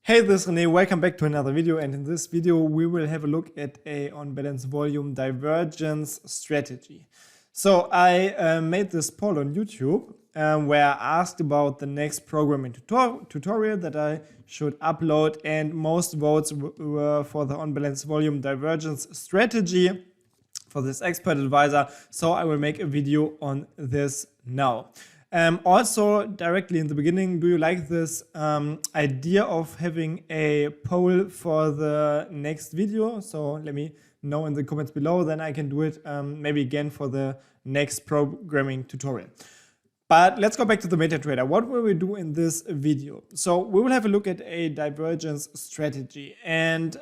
Hey, this is René, welcome back to another video, and in this video we will have a look at a on-balance volume divergence strategy. So I made this poll on YouTube where I asked about the next programming tutorial that I should upload, and most votes were for the on-balance volume divergence strategy for this expert advisor, so I will make a video on this now. Also, directly in the beginning, do you like this idea of having a poll for the next video? So let me know in the comments below, then I can do it maybe again for the next programming tutorial. But let's go back to the MetaTrader. What will we do in this video? So we will have a look at a divergence strategy, and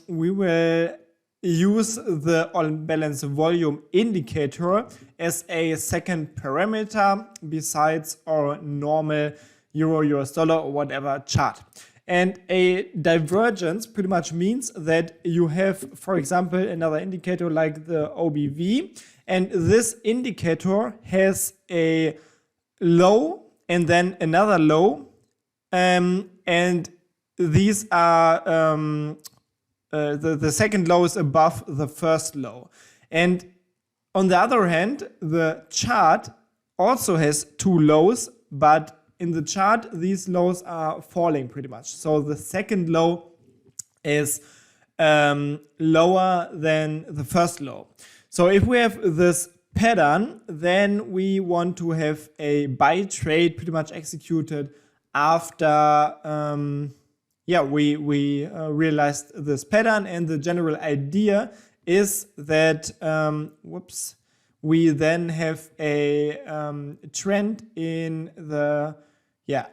we will use the on-balance volume indicator as a second parameter besides our normal euro, US dollar, or whatever chart. And a divergence pretty much means that you have, for example, another indicator like the OBV, and this indicator has a low and then another low, and these are the second low is above the first low. And on the other hand, the chart also has two lows, but in the chart these lows are falling pretty much. So the second low is lower than the first low. So if we have this pattern, then we want to have a buy trade pretty much executed after we realized this pattern, and the general idea is that we then have a trend in the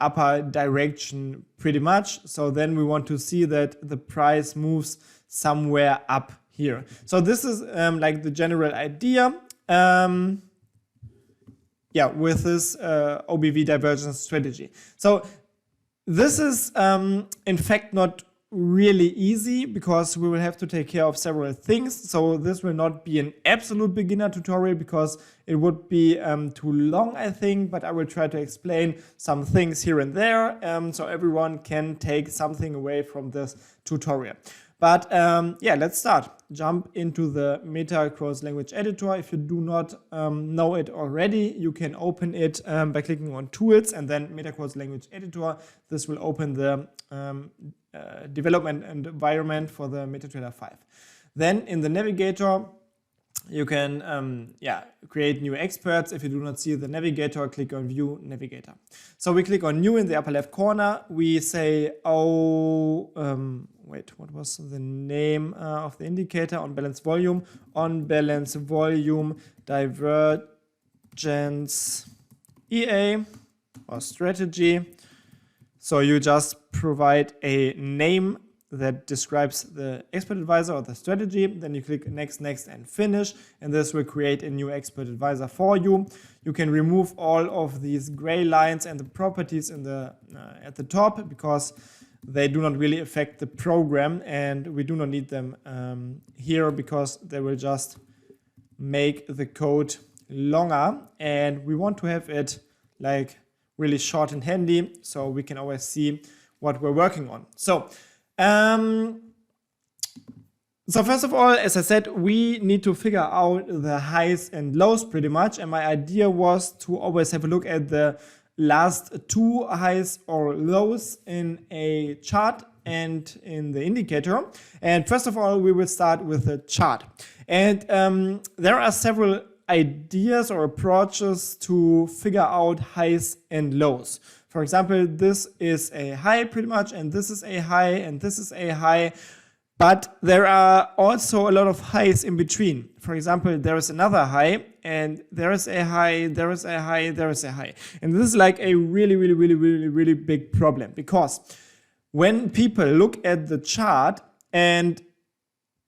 upper direction pretty much. So then we want to see that the price moves somewhere up here. So this is like the general idea with this OBV divergence strategy. So this is in fact not really easy, because we will have to take care of several things. So this will not be an absolute beginner tutorial because it would be too long, I think, but I will try to explain some things here and there so everyone can take something away from this tutorial. But let's start. Jump into the Meta Cross Language Editor. If you do not know it already, you can open it by clicking on Tools and then Meta Cross Language Editor. This will open the development environment for the MetaTrader 5. Then in the navigator, you can create new experts. If you do not see the navigator, click on View Navigator. So we click on New in the upper left corner. We say, what was the name of the indicator? On balance volume. On balance volume divergence EA or strategy. So you just provide a name that describes the expert advisor or the strategy. Then you click next, next, and finish, and this will create a new expert advisor for you. You can remove all of these gray lines and the properties in the at the top, because they do not really affect the program, and we do not need them here because they will just make the code longer, and we want to have it like really short and handy so we can always see what we're working on. So first of all, as I said, we need to figure out the highs and lows pretty much, and my idea was to always have a look at the last two highs or lows in a chart and in the indicator. And first of all, we will start with the chart. And there are several ideas or approaches to figure out highs and lows. For example, this is a high pretty much, and this is a high, and this is a high. But there are also a lot of highs in between. For example, there is another high, and there is a high, there is a high, there is a high. And this is like a really big problem, because when people look at the chart and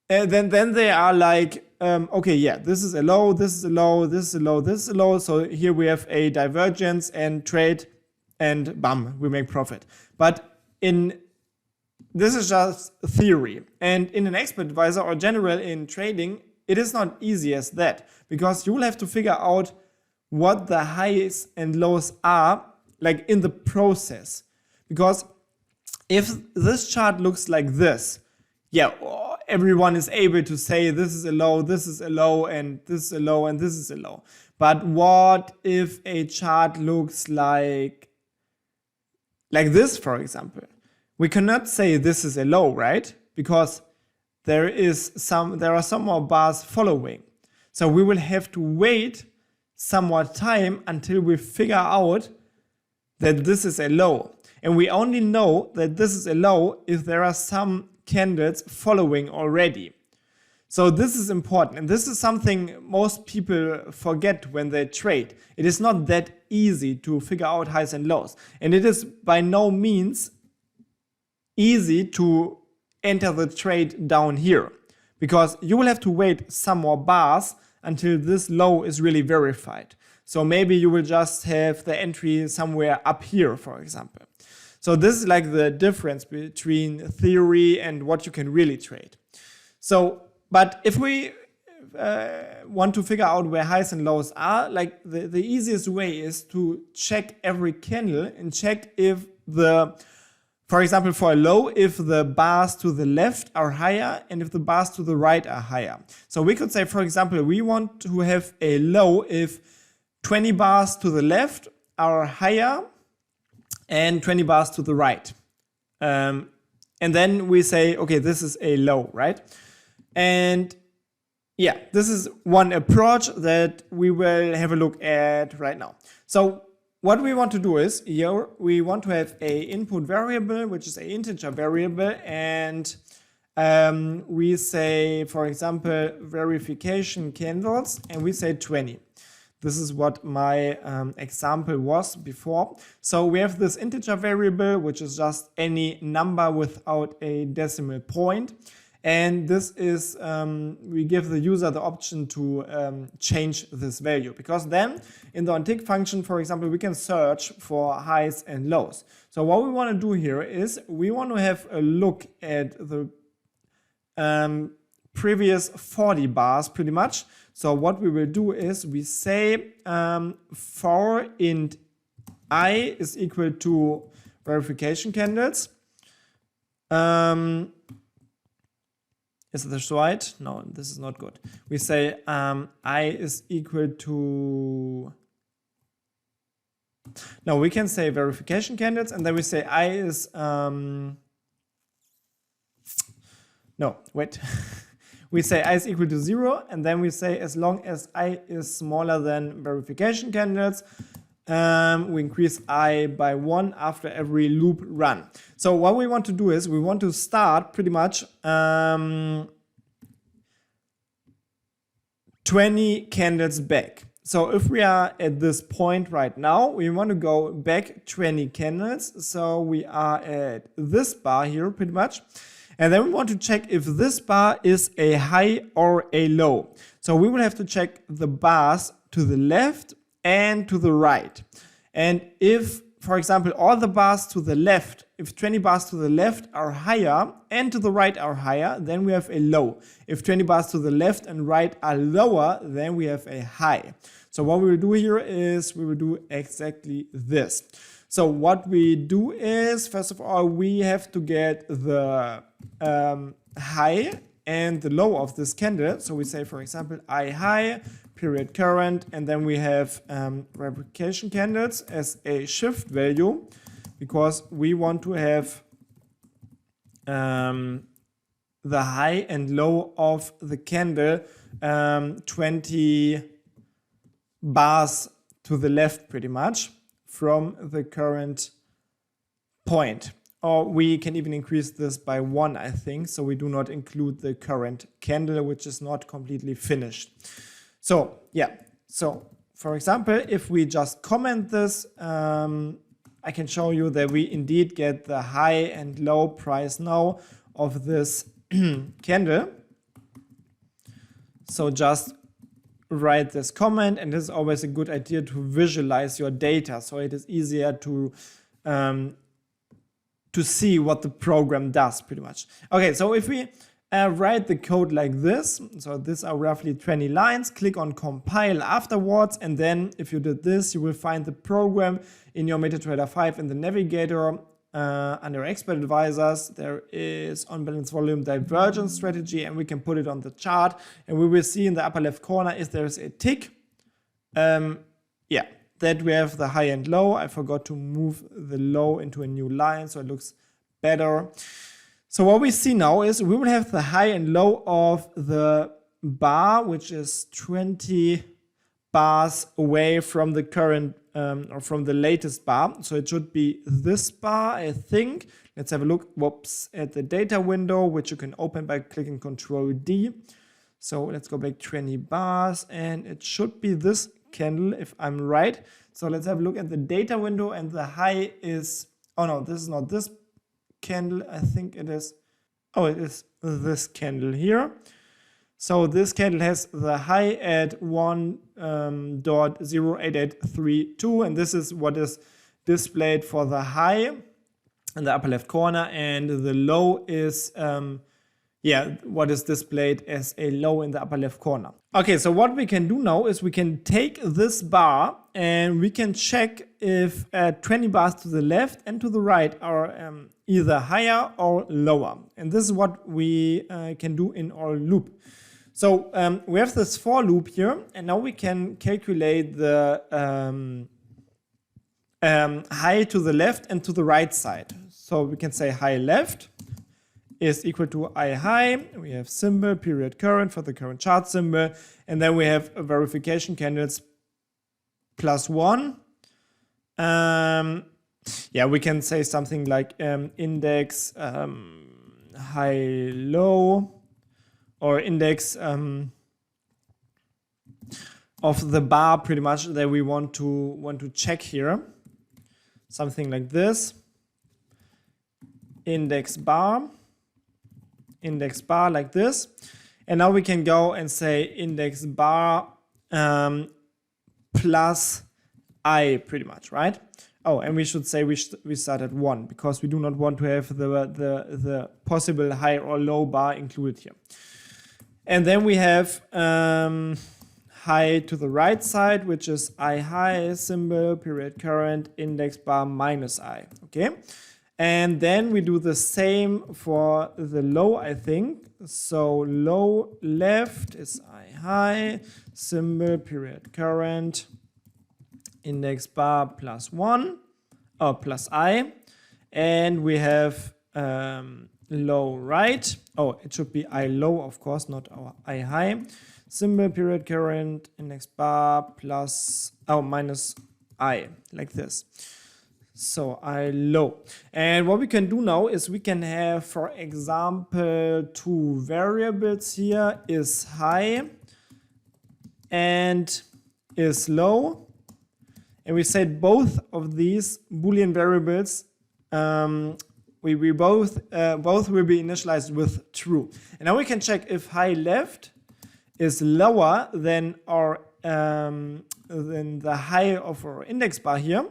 then they are like, okay, yeah, this is a low, this is a low, this is a low, this is a low. So here we have a divergence and trade, and bam, we make profit. But this is just theory. And in an expert advisor or general in trading, it is not easy as that, because you will have to figure out what the highs and lows are like in the process. Because if this chart looks like this, yeah, everyone is able to say this is a low, this is a low, and this is a low, and this is a low. But what if a chart looks like this, for example? We cannot say this is a low, right? Because there are some more bars following. So we will have to wait some more time until we figure out that this is a low. And we only know that this is a low if there are some candles following already. So this is important, and this is something most people forget when they trade. It is not that easy to figure out highs and lows, and it is by no means easy to enter the trade down here, because you will have to wait some more bars until this low is really verified. So maybe you will just have the entry somewhere up here, for example. So this is like the difference between theory and what you can really trade. So, but if we want to figure out where highs and lows are, like the easiest way is to check every candle and check if for example, for a low, if the bars to the left are higher and if the bars to the right are higher. So we could say, for example, we want to have a low if 20 bars to the left are higher and 20 bars to the right. And then we say, okay, this is a low, right? And yeah, this is one approach that we will have a look at right now. So what we want to do is, here we want to have a input variable, which is an integer variable, and we say, for example, verification candles, and we say 20. This is what my example was before. So we have this integer variable, which is just any number without a decimal point. And this is, we give the user the option to change this value, because then in the Untick function, for example, we can search for highs and lows. So what we want to do here is we want to have a look at the previous 40 bars pretty much. So what we will do is we say for int I is equal to verification candles. Is this right? No, this is not good. We say I is equal to... No, we can say verification candidates, and then we say I is... No, wait. We say I is equal to 0, and then we say as long as I is smaller than verification candidates, we increase I by 1 after every loop run. So what we want to do is we want to start pretty much 20 candles back. So if we are at this point right now, we want to go back 20 candles. So we are at this bar here pretty much. And then we want to check if this bar is a high or a low. So we will have to check the bars to the left and to the right. And if, for example, all the bars to the left, if 20 bars to the left are higher and to the right are higher, then we have a low. If 20 bars to the left and right are lower, then we have a high. So what we will do here is we will do exactly this. So what we do is, first of all, we have to get the high and the low of this candle. So we say, for example, I high, period current, and then we have replication candles as a shift value, because we want to have the high and low of the candle 20 bars to the left pretty much from the current point. Or we can even increase this by 1, I think, so we do not include the current candle, which is not completely finished. So yeah, so for example, if we just comment this, I can show you that we indeed get the high and low price now of this candle. So just write this comment, and this is always a good idea to visualize your data, so it is easier to see what the program does pretty much. Okay, so if we write the code like this, so these are roughly 20 lines, click on compile afterwards, and then if you did this, you will find the program in your MetaTrader 5 in the navigator. under expert advisors, there is unbalanced volume divergence strategy, and we can put it on the chart, and we will see in the upper left corner if there's a tick. Yeah, that we have the high and low. I forgot to move the low into a new line, so it looks better. So what we see now is we will have the high and low of the bar, which is 20 bars away from the current or from the latest bar. So it should be this bar, I think. Let's have a look, at the data window, which you can open by clicking Control D. So let's go back 20 bars, and it should be this candle if I'm right. So let's have a look at the data window, and the high is, oh no, this is not this candle, I think it is, oh, it is this candle here. So this candle has the high at 1.08832, and this is what is displayed for the high in the upper left corner, and the low is what is displayed as a low in the upper left corner. Okay, so what we can do now is we can take this bar and we can check if 20 bars to the left and to the right are either higher or lower. And this is what we can do in our loop. So we have this for loop here, and now we can calculate the high to the left and to the right side. So we can say high left is equal to I high. We have symbol, period current for the current chart symbol, and then we have a verification candles +1. We can say something like index high low, or index of the bar pretty much that we want to check here. Something like this. Index bar like this. And now we can go and say index bar plus I pretty much, right? Oh, and we should say we start at 1 because we do not want to have the possible high or low bar included here. And then we have high to the right side, which is I high, symbol, period current, index bar minus I, okay? And then we do the same for the low, I think. So low left is I high, symbol, period current, index bar +1, or plus I. And we have low right. Oh, it should be I low, of course, not our I high. Symbol, period current, index bar minus I, like this. So I low. And what we can do now is we can have, for example, two variables here, is high and is low. And we said both of these Boolean variables we both will be initialized with true. And now we can check if high left is lower than our than the high of our index bar here.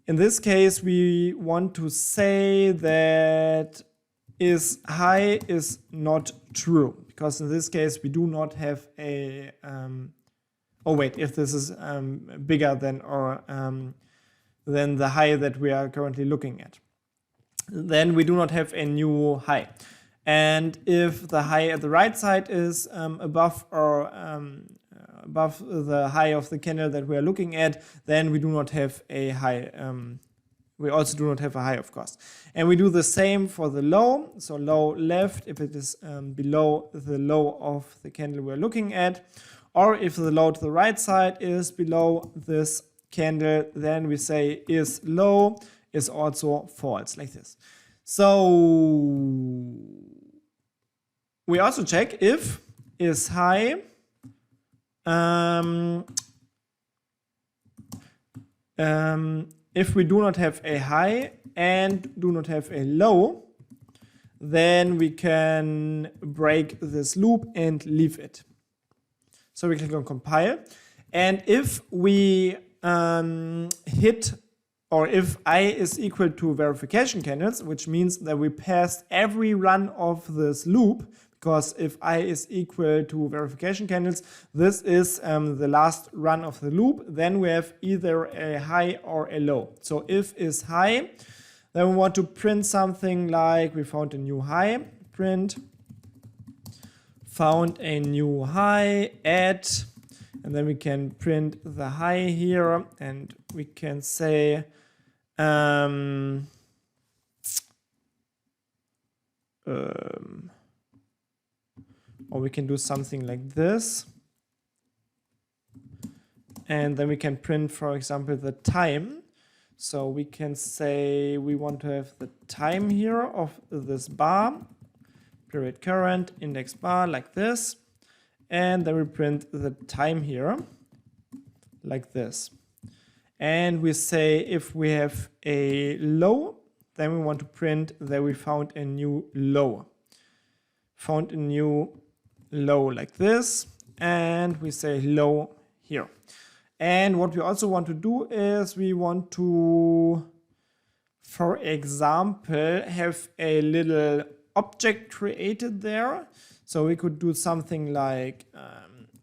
In this case, we want to say that is high is not true, because in this case we do not have a if this is bigger than or than the high that we are currently looking at, then we do not have a new high. And if the high at the right side is above or above the high of the candle that we are looking at, then we do not have a high. We also do not have a high, of course. And we do the same for the low. So low left, if it is below the low of the candle we're looking at, or if the low to the right side is below this candle, then we say is low is also false, like this. So we also check if is high if we do not have a high and do not have a low, then we can break this loop and leave it. So we click on compile, and if we hit, or if I is equal to verification candles, which means that we passed every run of this loop, because if I is equal to verification candles, this is the last run of the loop, then we have either a high or a low. So if is high, Then we want to print something like we found a new high, print found a new high at, and then we can print the high here, and we can say or we can do something like this. And then we can print, for example, the time. So we can say we want to have the time here of this bar, period current, index bar, like this. And then we print the time here, like this. And we say if we have a low, then we want to print that we found a new low. Found a new low like this, and we say low here. And what we also want to do is we want to, for example, have a little object created there. So we could do something like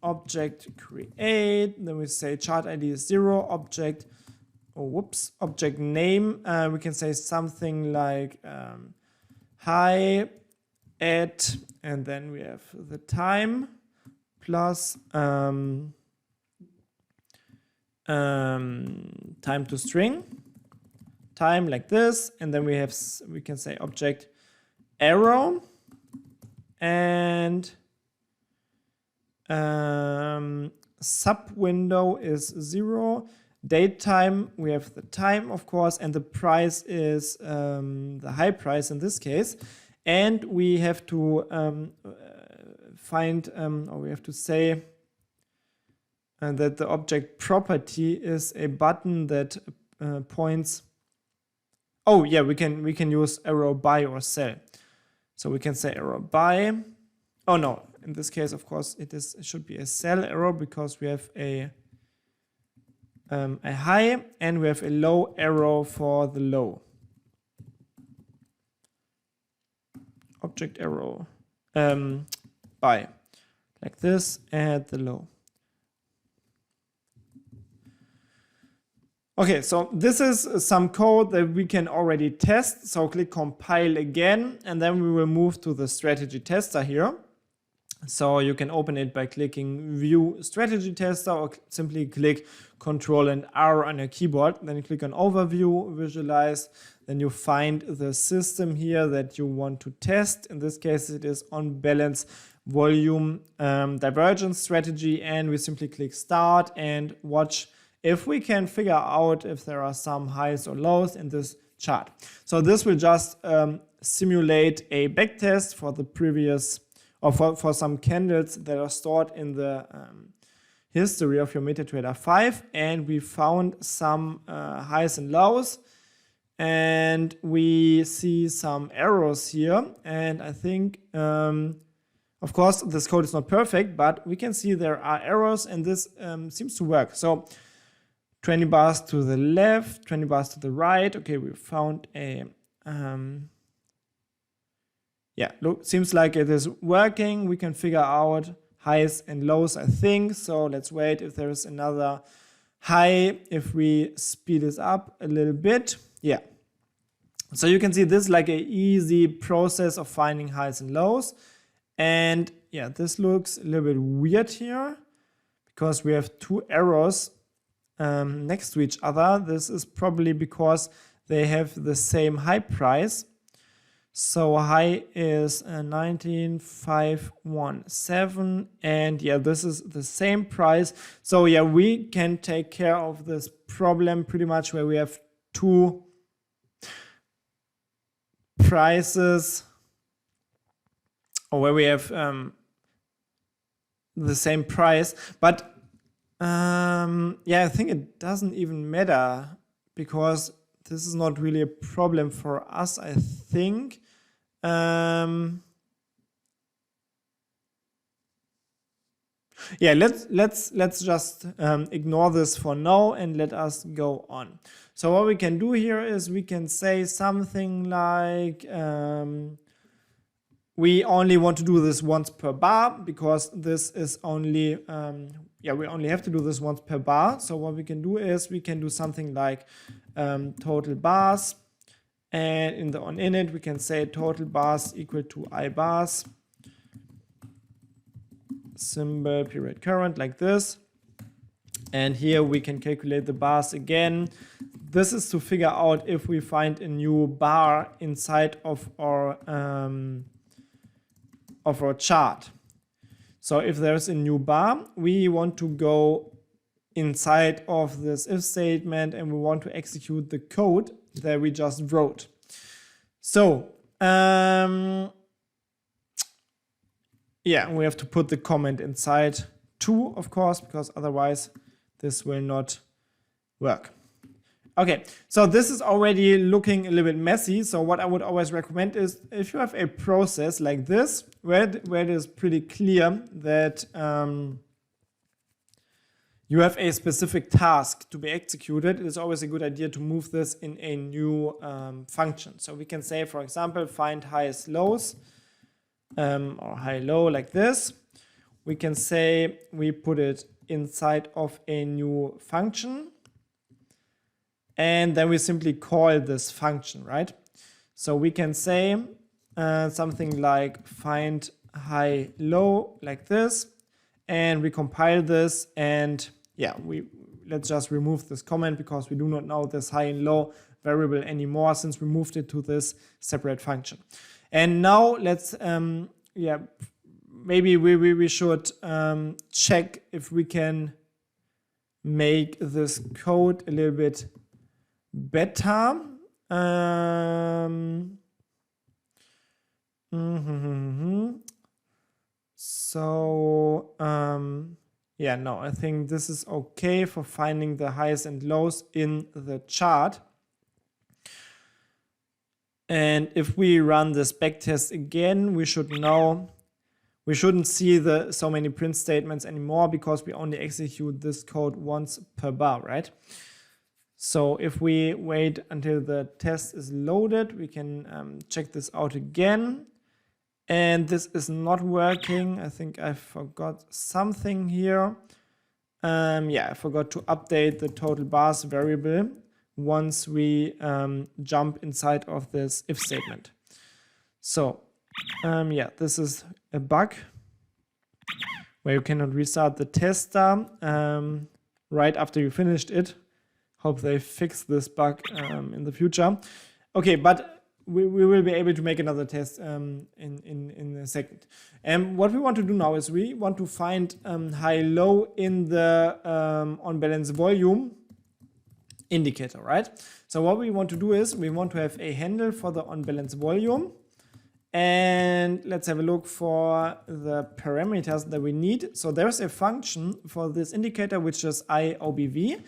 object create, then we say chart ID is 0, object, object name. We can say something like high at, and then we have the time plus time to string, time like this, and then we can say object arrow, and sub window is 0. Date time, we have the time, of course, and the price is the high price in this case. And we have to or we have to say that the object property is a button that points. Oh yeah, we can use arrow by or cell. So we can say arrow by. Oh no, in this case, of course, it should be a cell arrow because we have a high and we have a low arrow for the low. Object arrow by, like this, at the low. Okay, so this is some code that we can already test. So click compile again, and then we will move to the strategy tester here. So you can open it by clicking view strategy tester, or simply click Ctrl and R on your keyboard. Then you click on overview, visualize, then you find the system here that you want to test. In this case, it is on balance volume divergence strategy, and we simply click start and watch if we can figure out if there are some highs or lows in this chart. So this will just simulate a backtest for the previous, or for some candles that are stored in the history of your MetaTrader 5, and we found some highs and lows, and we see some arrows here, and I think of course this code is not perfect, but we can see there are arrows, and this seems to work. So 20 bars to the left, 20 bars to the right. Okay, we found a yeah, look, seems like it is working. We can figure out highs and lows, I think. So let's wait if there is another high, if we speed this up a little bit. Yeah. So you can see this is like an easy process of finding highs and lows. And yeah, this looks a little bit weird here because we have two arrows next to each other. This is probably because they have the same high price. So high is 19,517, and yeah, this is the same price. So yeah, we can take care of this problem pretty much where we have two prices, or where we have the same price. But yeah, I think it doesn't even matter because this is not really a problem for us, I think. Yeah, let's just ignore this for now and let us go on. So what we can do here is we can say something like we only want to do this once per bar because this is only yeah, we only have to do this once per bar. So what we can do is we can do something like total bars And in the onInit, we can say total bars equal to I bars, symbol period current, like this. And here we can calculate the bars again. This is to figure out if we find a new bar inside of our chart. So if there's a new bar, we want to go inside of this if statement and we want to execute the code that we just wrote. So yeah, we have to put the comment inside too, of course, because otherwise this will not work. Okay, so this is already looking a little bit messy. So what I would always recommend is if you have a process like this, where it is pretty clear that you have a specific task to be executed, it is always a good idea to move this in a new function. So we can say, for example, find highest lows or high low, like this. We can say we put it inside of a new function. And then we simply call this function, right? So we can say something like find high low, like this, and we compile this, and yeah, let's just remove this comment because we do not know this high and low variable anymore since we moved it to this separate function. And now let's yeah, maybe we should check if we can make this code a little bit better. So yeah, no, I think this is okay for finding the highs and lows in the chart. And if we run this backtest again, we should know we shouldn't see so many print statements anymore because we only execute this code once per bar, right? So if we wait until the test is loaded, we can check this out again. And this is not working. I think I forgot something here. Yeah, I forgot to update the total bars variable once we jump inside of this if statement. So yeah, this is a bug where you cannot restart the tester right after you finished it. Hope they fix this bug in the future. Okay, but we will be able to make another test in a second. And what we want to do now is we want to find high-low in the on-balance volume indicator, right? So what we want to do is we want to have a handle for the on-balance volume. And let's have a look for the parameters that we need. So there's a function for this indicator, which is IOBV.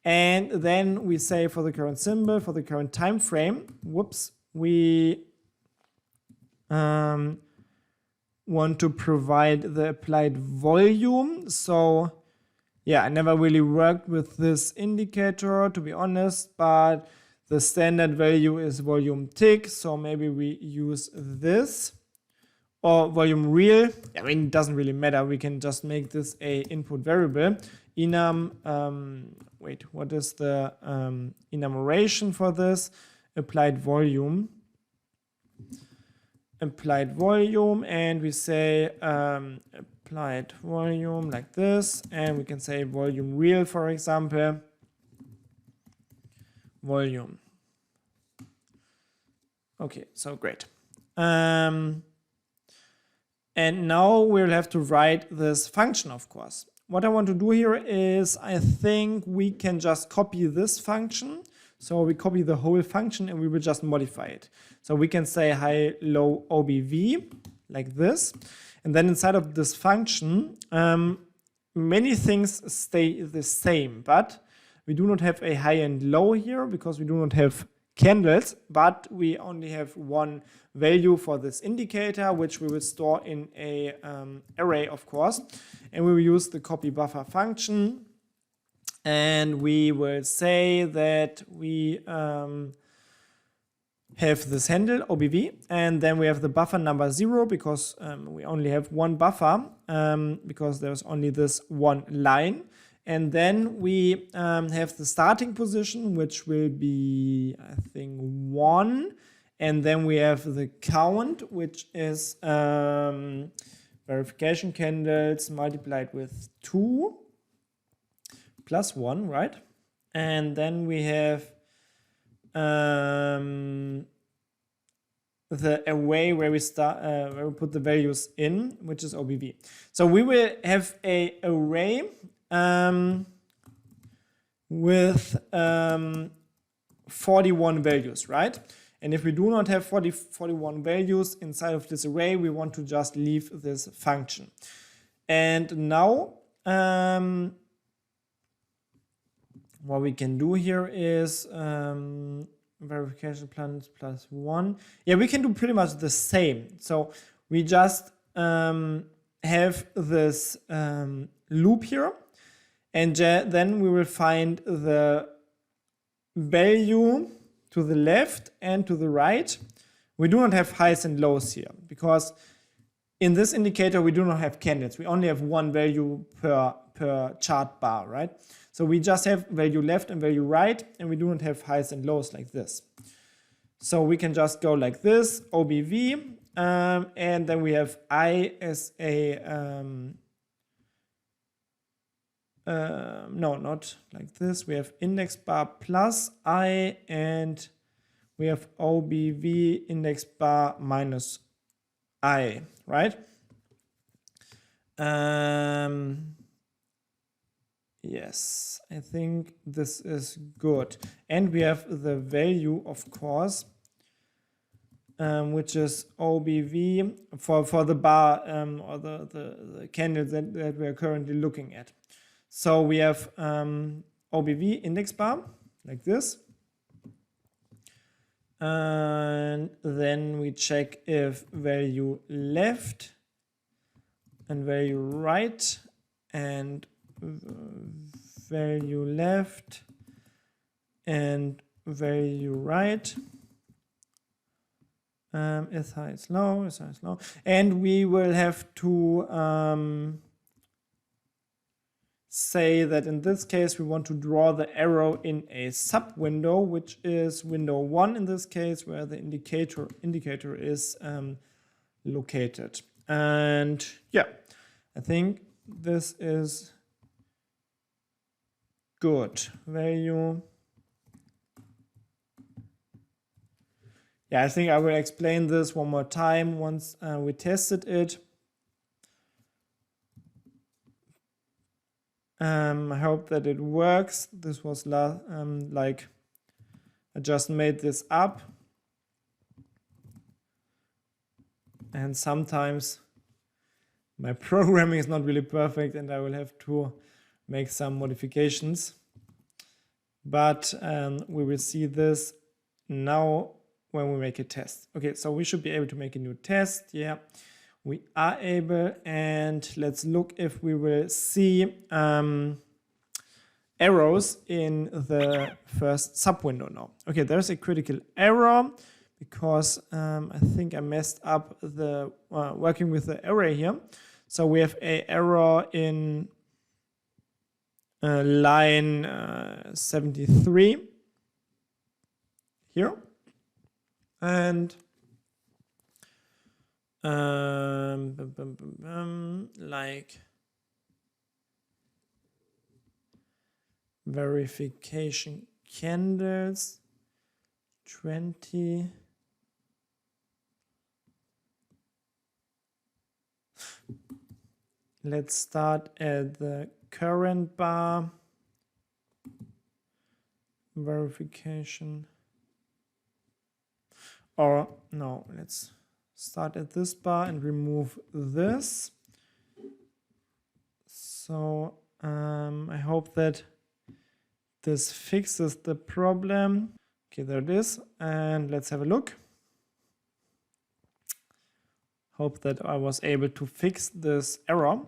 And then we say for the current symbol, for the current time frame, whoops, we want to provide the applied volume. So yeah, I never really worked with this indicator, to be honest, but the standard value is volume tick. So maybe we use this or volume real. I mean, it doesn't really matter. We can just make this a input variable. Enum, wait, what is the enumeration for this? Applied volume. Applied volume, and we say applied volume like this, and we can say volume real, for example. Volume. Okay, so great. And now we'll have to write this function, of course. What I want to do here is I think we can just copy this function. So we copy the whole function and we will just modify it. So we can say high, low, OBV like this. And then inside of this function, many things stay the same, but we do not have a high and low here because we do not have candles, but we only have one value for this indicator, which we will store in a array, of course. And we will use the copy buffer function. And we will say that we have this handle OBV, and then we have the buffer number 0 because we only have one buffer because there's only this one line. And then we have the starting position, which will be, I think, 1. And then we have the count, which is verification candles multiplied with 2 plus 1, right? And then we have the array where we put the values in, which is OBV. So we will have a array with 41 values, right? And if we do not have 41 values inside of this array, we want to just leave this function. And now what we can do here is verification plus 1. Yeah, we can do pretty much the same. So we just have this loop here, and then we will find the value to the left and to the right. We do not have highs and lows here because in this indicator we do not have candles. We only have one value per chart bar, right? So we just have value left and value right, and we do not have highs and lows like this. So we can just go like this, OBV, and then we have I as a, no, not like this. We have index bar plus I, and we have OBV index bar minus I, right? Yes, I think this is good. And we have the value, of course, which is OBV for the bar or the candles that we are currently looking at. So we have OBV index bar like this. And then we check if value left and value right and value left and value right is high, is low, is high, is low. And we will have to say that in this case we want to draw the arrow in a sub window, which is window 1 in this case, where the indicator is located. And yeah, I think this is good. Value. Yeah, I think I will explain this one more time once we tested it. I hope that it works. This was like I just made this up, and sometimes my programming is not really perfect and I will have to make some modifications, but we will see this now when we make a test. Okay, so we should be able to make a new test. Yeah, we are able, and let's look if we will see arrows in the first sub window now. Okay, there's a critical error because I think I messed up the working with the array here. So we have a error in line 73 here, and like verification candles 20. Let's start at the current bar, verification, or no, let's start at this bar and remove this. So I hope that this fixes the problem. Okay, there it is, and let's have a look. Hope that I was able to fix this error.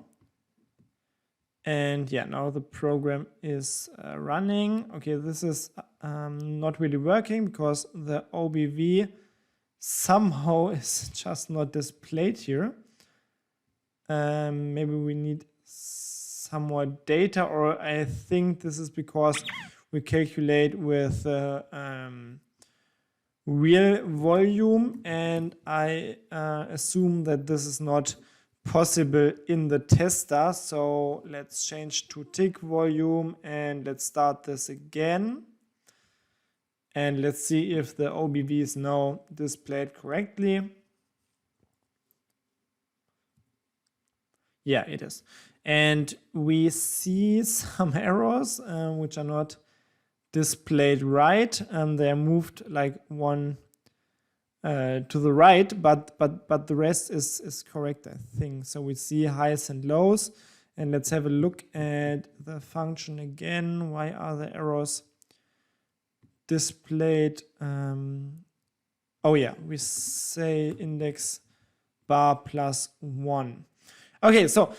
And yeah, now the program is running. Okay, this is not really working because the OBV somehow is just not displayed here. Maybe we need some more data, or I think this is because we calculate with real volume, and I assume that this is not possible in the tester. So let's change to tick volume and let's start this again. And let's see if the OBV is now displayed correctly. Yeah, it is. And we see some errors which are not displayed right. They are moved like one to the right, but the rest is correct, I think. So we see highs and lows. And let's have a look at the function again. Why are the errors displayed? Oh yeah, we say index bar plus 1. Okay, so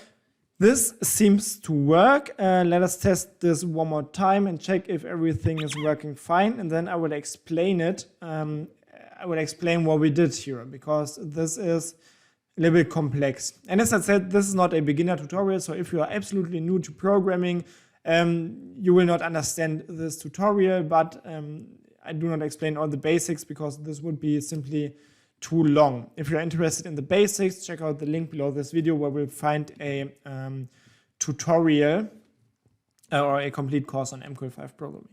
this seems to work. Let us test this one more time and check if everything is working fine. And then I will explain it. I will explain what we did here, because this is a little bit complex. And as I said, this is not a beginner tutorial. So if you are absolutely new to programming, you will not understand this tutorial. But I do not explain all the basics because this would be simply too long. If you're interested in the basics, check out the link below this video where we'll find a tutorial or a complete course on mql5 programming.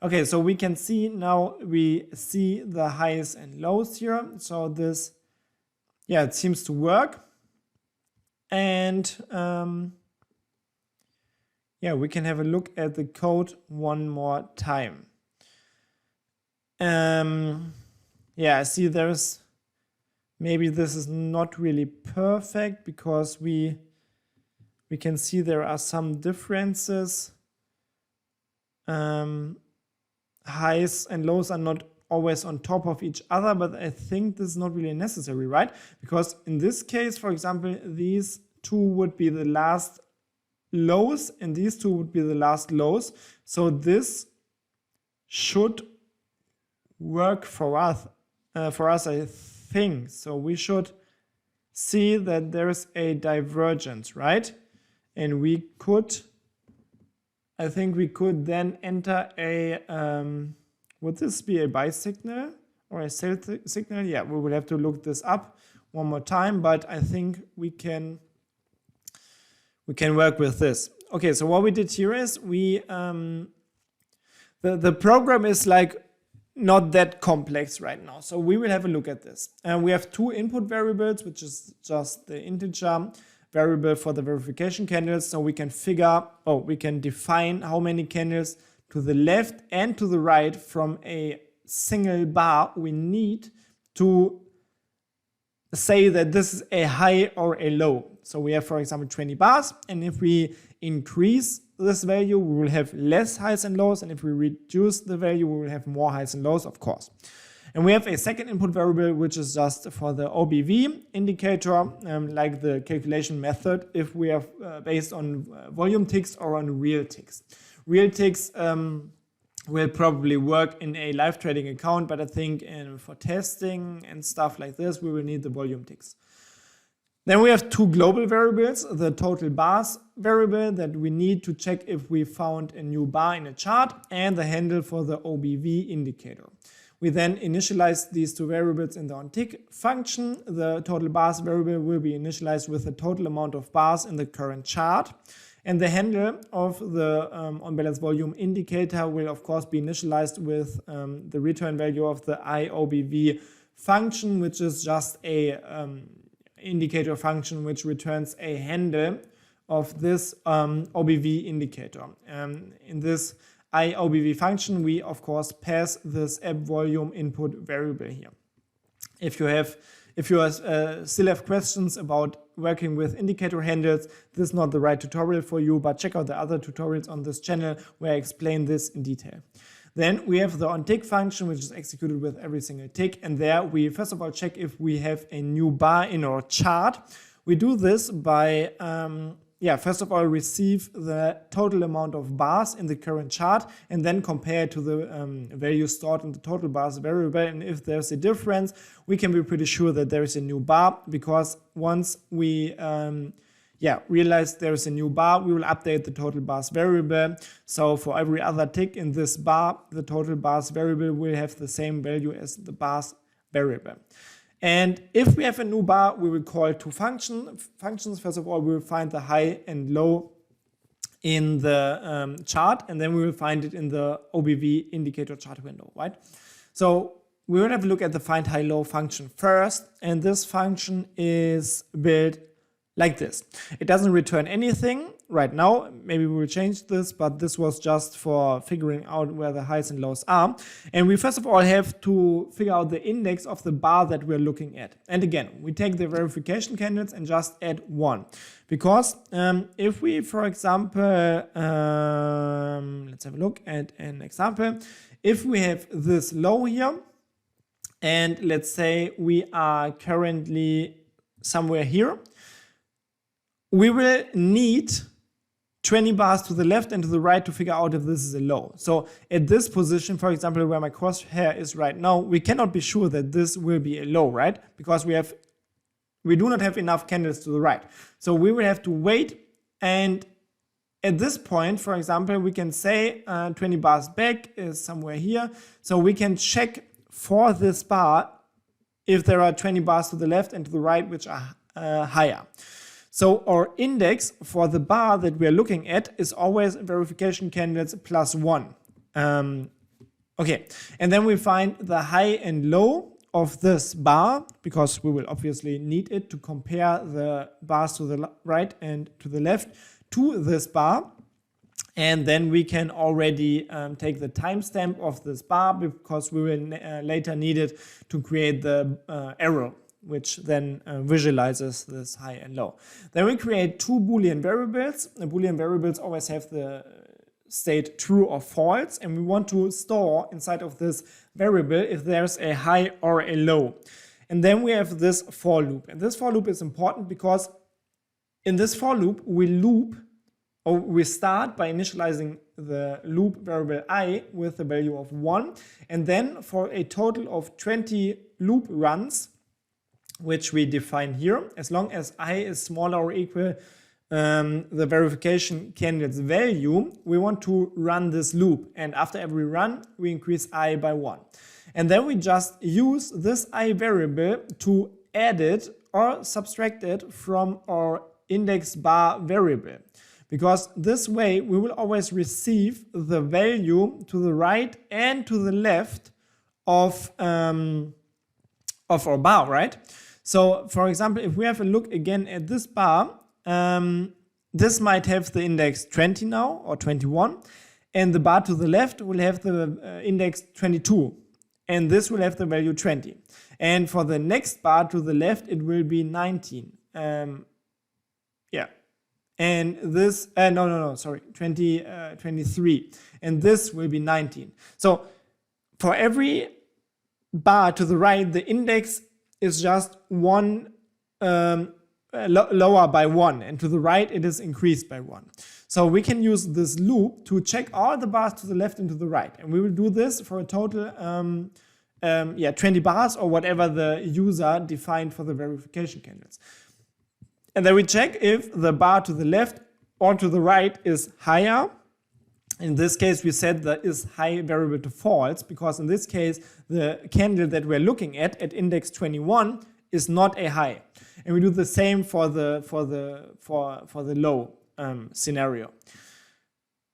Okay, so we can see now, we see the highs and lows here. So this, yeah, it seems to work. And yeah, we can have a look at the code one more time. Yeah, I see there's, maybe this is not really perfect because we can see there are some differences. Highs and lows are not always on top of each other, but I think this is not really necessary, right? Because in this case, for example, these two would be the last lows and these two would be the last lows. So this should work for us, I think. So we should see that there's a divergence, right? And we could, I think we could then enter a, would this be a buy signal or a sell signal? Yeah, we will have to look this up one more time, but I think we can work with this. Okay, so what we did here is we, the program is like not that complex right now. So we will have a look at this. And we have two input variables, which is just the integer variable for the verification candles. So we can we can define how many candles to the left and to the right from a single bar we need to say that this is a high or a low. So we have, for example, 20 bars. And if we increase this value, we will have less highs and lows. And if we reduce the value, we will have more highs and lows, of course. And we have a second input variable, which is just for the OBV indicator, like the calculation method, if we have based on volume ticks or on real ticks. Real ticks will probably work in a live trading account, but I think for testing and stuff like this, we will need the volume ticks. Then we have two global variables, the total bars variable that we need to check if we found a new bar in a chart, and the handle for the OBV indicator. We then initialize these two variables in the Untick function. The total bars variable will be initialized with the total amount of bars in the current chart. And the handle of the unbalanced volume indicator will of course be initialized with the return value of the IOBV function, which is just a indicator function which returns a handle of this OBV indicator. In this IOBV function, we of course pass this app volume input variable here. If you still have questions about working with indicator handles, this is not the right tutorial for you, but check out the other tutorials on this channel where I explain this in detail. Then we have the Untick function, which is executed with every single tick, and there we first of all check if we have a new bar in our chart. We do this by first of all, receive the total amount of bars in the current chart and then compare it to the value stored in the total bars variable. And if there's a difference, we can be pretty sure that there is a new bar, because once we realize there's a new bar, we will update the total bars variable. So for every other tick in this bar, the total bars variable will have the same value as the bars variable. And if we have a new bar, we will call two functions. First of all, we will find the high and low in the chart, and then we will find it in the OBV indicator chart window, right? So we will have a look at the find high low function first, and this function is built like this. It doesn't return anything right now. Maybe we will change this, but this was just for figuring out where the highs and lows are. And we first of all have to figure out the index of the bar that we're looking at. And again, we take the verification candidates and just add 1. Because if we, for example, let's have a look at an example. If we have this low here, and let's say we are currently somewhere here, we will need 20 bars to the left and to the right to figure out if this is a low. So at this position, for example, where my crosshair is right now, we cannot be sure that this will be a low, right? Because we do not have enough candidates to the right. So we will have to wait, and at this point, for example, we can say 20 bars back is somewhere here. So we can check for this bar if there are 20 bars to the left and to the right which are higher. So our index for the bar that we are looking at is always verification candidates plus 1. Okay, and then we find the high and low of this bar, because we will obviously need it to compare the bars to the right and to the left to this bar. And then we can already take the timestamp of this bar, because we will later need it to create the arrow, which then visualizes this high and low. Then we create two Boolean variables. The Boolean variables always have the state true or false, and we want to store inside of this variable if there's a high or a low. And then we have this for loop. And this for loop is important because in this for loop we start by initializing the loop variable I with the value of 1, and then for a total of 20 loop runs, which we define here, as long as I is smaller or equal the verification candidate's value, we want to run this loop, and after every run we increase I by 1. And then we just use this I variable to add it or subtract it from our index bar variable, because this way we will always receive the value to the right and to the left of our bar, right? So for example, if we have a look again at this bar, this might have the index 20 now, or 21, and the bar to the left will have the index 22, and this will have the value 20. And for the next bar to the left, it will be 19. And this, 23. And this will be 19. So for every bar to the right, the index is just one lower by 1, and to the right it is increased by 1. So we can use this loop to check all the bars to the left and to the right, and we will do this for a total 20 bars or whatever the user defined for the verification candidates. And then we check if the bar to the left or to the right is higher. In this case, we set the is high variable to false, because in this case, the candidate that we're looking at index 21 is not a high. And we do the same for the low scenario.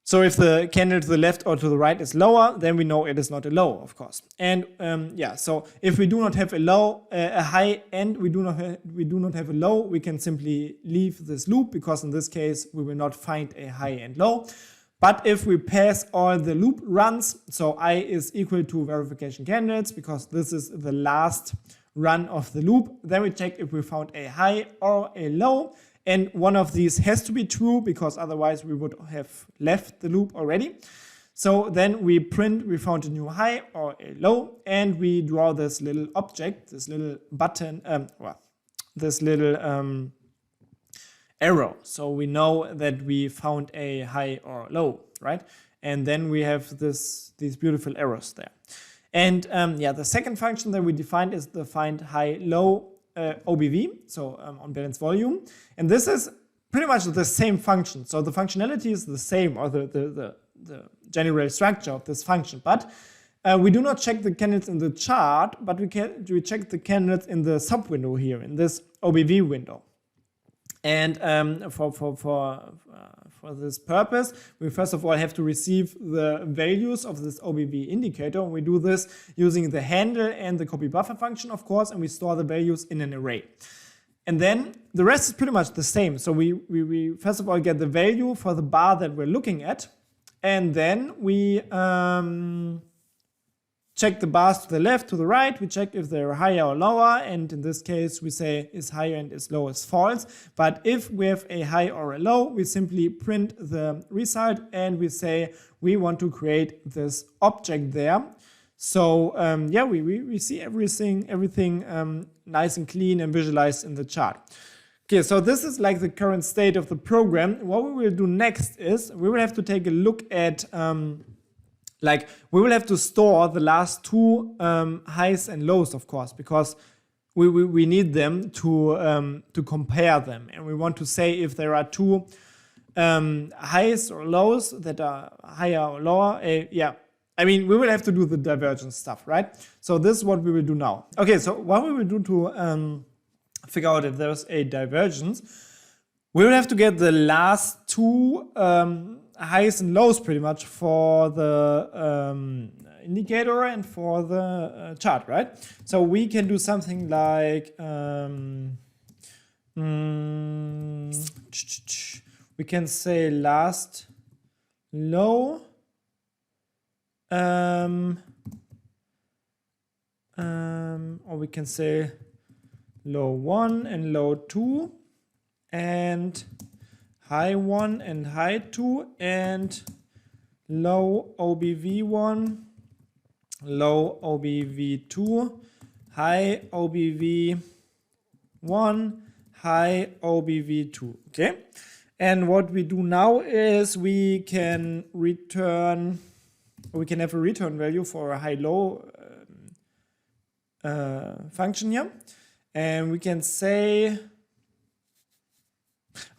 So if the candidate to the left or to the right is lower, then we know it is not a low, of course. And so if we do not have a high and we do not have a low, we can simply leave this loop, because in this case we will not find a high and low. But if we pass all the loop runs, so I is equal to verification candidates, because this is the last run of the loop, then we check if we found a high or a low. And one of these has to be true, because otherwise we would have left the loop already. So then we print we found a new high or a low, and we draw this little object, this little button, this little arrow. So we know that we found a high or low, right? And then we have these beautiful arrows there. And the second function that we defined is the find high low OBV, so on balance volume. And this is pretty much the same function. So the functionality is the same, or the general structure of this function. But we do not check the candidates in the chart, but we check the candidates in the sub window here, in this OBV window. And for this purpose, we first of all have to receive the values of this OBV indicator. We do this using the handle and the copy buffer function, of course, and we store the values in an array. And then the rest is pretty much the same. So we first of all get the value for the bar that we're looking at, and then we check the bars to the left, to the right. We check if they're higher or lower, and in this case we say is higher and is low is false. But if we have a high or a low, we simply print the result and we say we want to create this object there. So yeah, we see everything nice and clean and visualized in the chart. Okay, so this is like the current state of the program. What we will do next is we will have to take a look at we will have to store the last two highs and lows, of course, because we need them to compare them, and we want to say if there are two highs or lows that are higher or lower. Yeah, I mean, we will have to do the divergence stuff, right? So this is what we will do now. Okay, so what we will do to figure out if there's a divergence, we will have to get the last two highs and lows pretty much for the indicator and for the chart, right? So we can do something like we can say last low or we can say low 1 and low 2 and high 1 and high 2 and low OBV1, low OBV2, high OBV1, high OBV2. Okay, and what we do now is we can have a return value for a high-low function here, and we can say,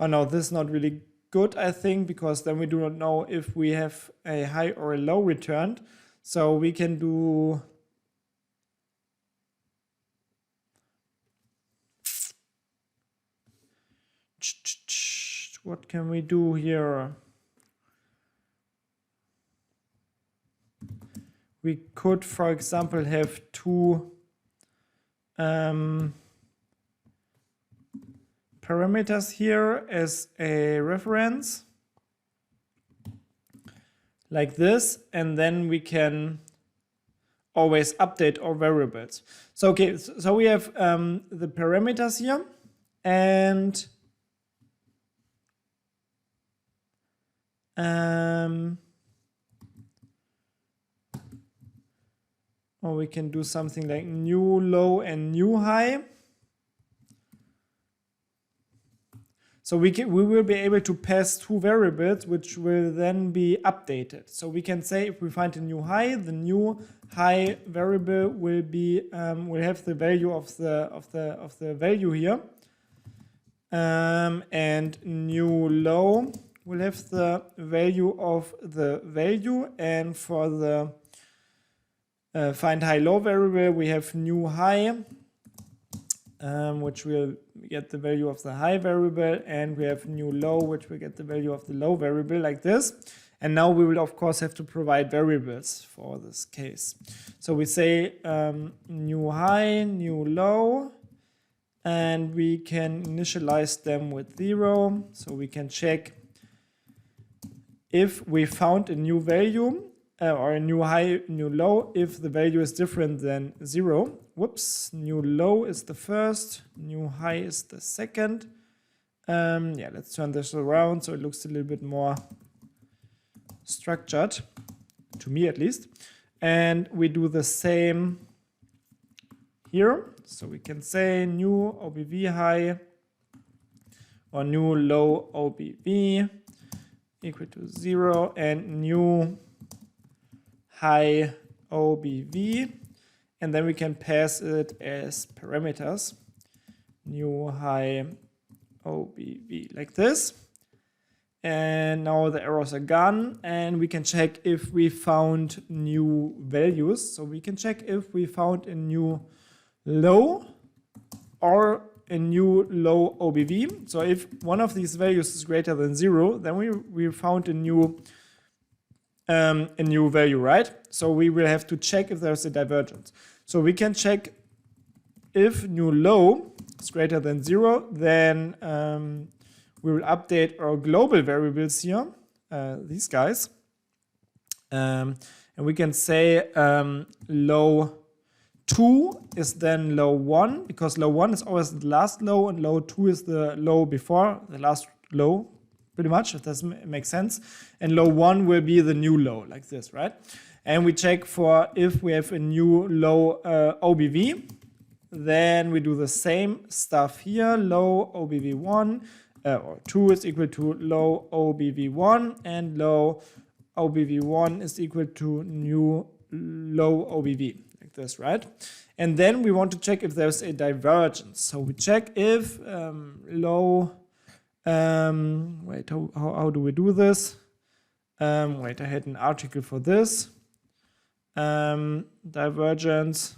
oh no, this is not really good, I think, because then we do not know if we have a high or a low returned. So we can do what can we do here? We could, for example, have two parameters here as a reference, like this, and then we can always update our variables. So okay, so we have the parameters here, and or we can do something like new low and new high. So we will be able to pass two variables which will then be updated. So we can say if we find a new high, the new high variable will be will have the value of the value here, and new low will have the value of the value, and for the find high low variable we have new high, which will get the value of the high variable, and we have new low, which will get the value of the low variable, like this. And now we will of course have to provide variables for this case. So we say new high, new low, and we can initialize them with 0. So we can check if we found a new value or a new high, new low, if the value is different than 0. Whoops, new low is the first, new high is the second. Yeah, let's turn this around so it looks a little bit more structured, to me at least. And we do the same here. So we can say new OBV high or new low OBV equal to 0 and new high OBV, and then we can pass it as parameters, new high OBV, like this. And now the errors are gone, and we can check if we found new values. So we can check if we found a new low or a new low OBV. So if one of these values is greater than 0, then we found a new value, right? So we will have to check if there's a divergence. So we can check if new low is greater than 0, then we will update our global variables here, these guys. And we can say low 2 is then low 1, because low 1 is always the last low, and low 2 is the low before the last low, pretty much, if that makes sense. And low 1 will be the new low, like this, right? And we check for if we have a new low OBV, then we do the same stuff here. Low OBV1 or 2 is equal to low OBV1, and low OBV1 is equal to new low OBV, like this, right? And then we want to check if there's a divergence. So we check if low, wait, how do we do this? Wait, I had an article for this. Divergence,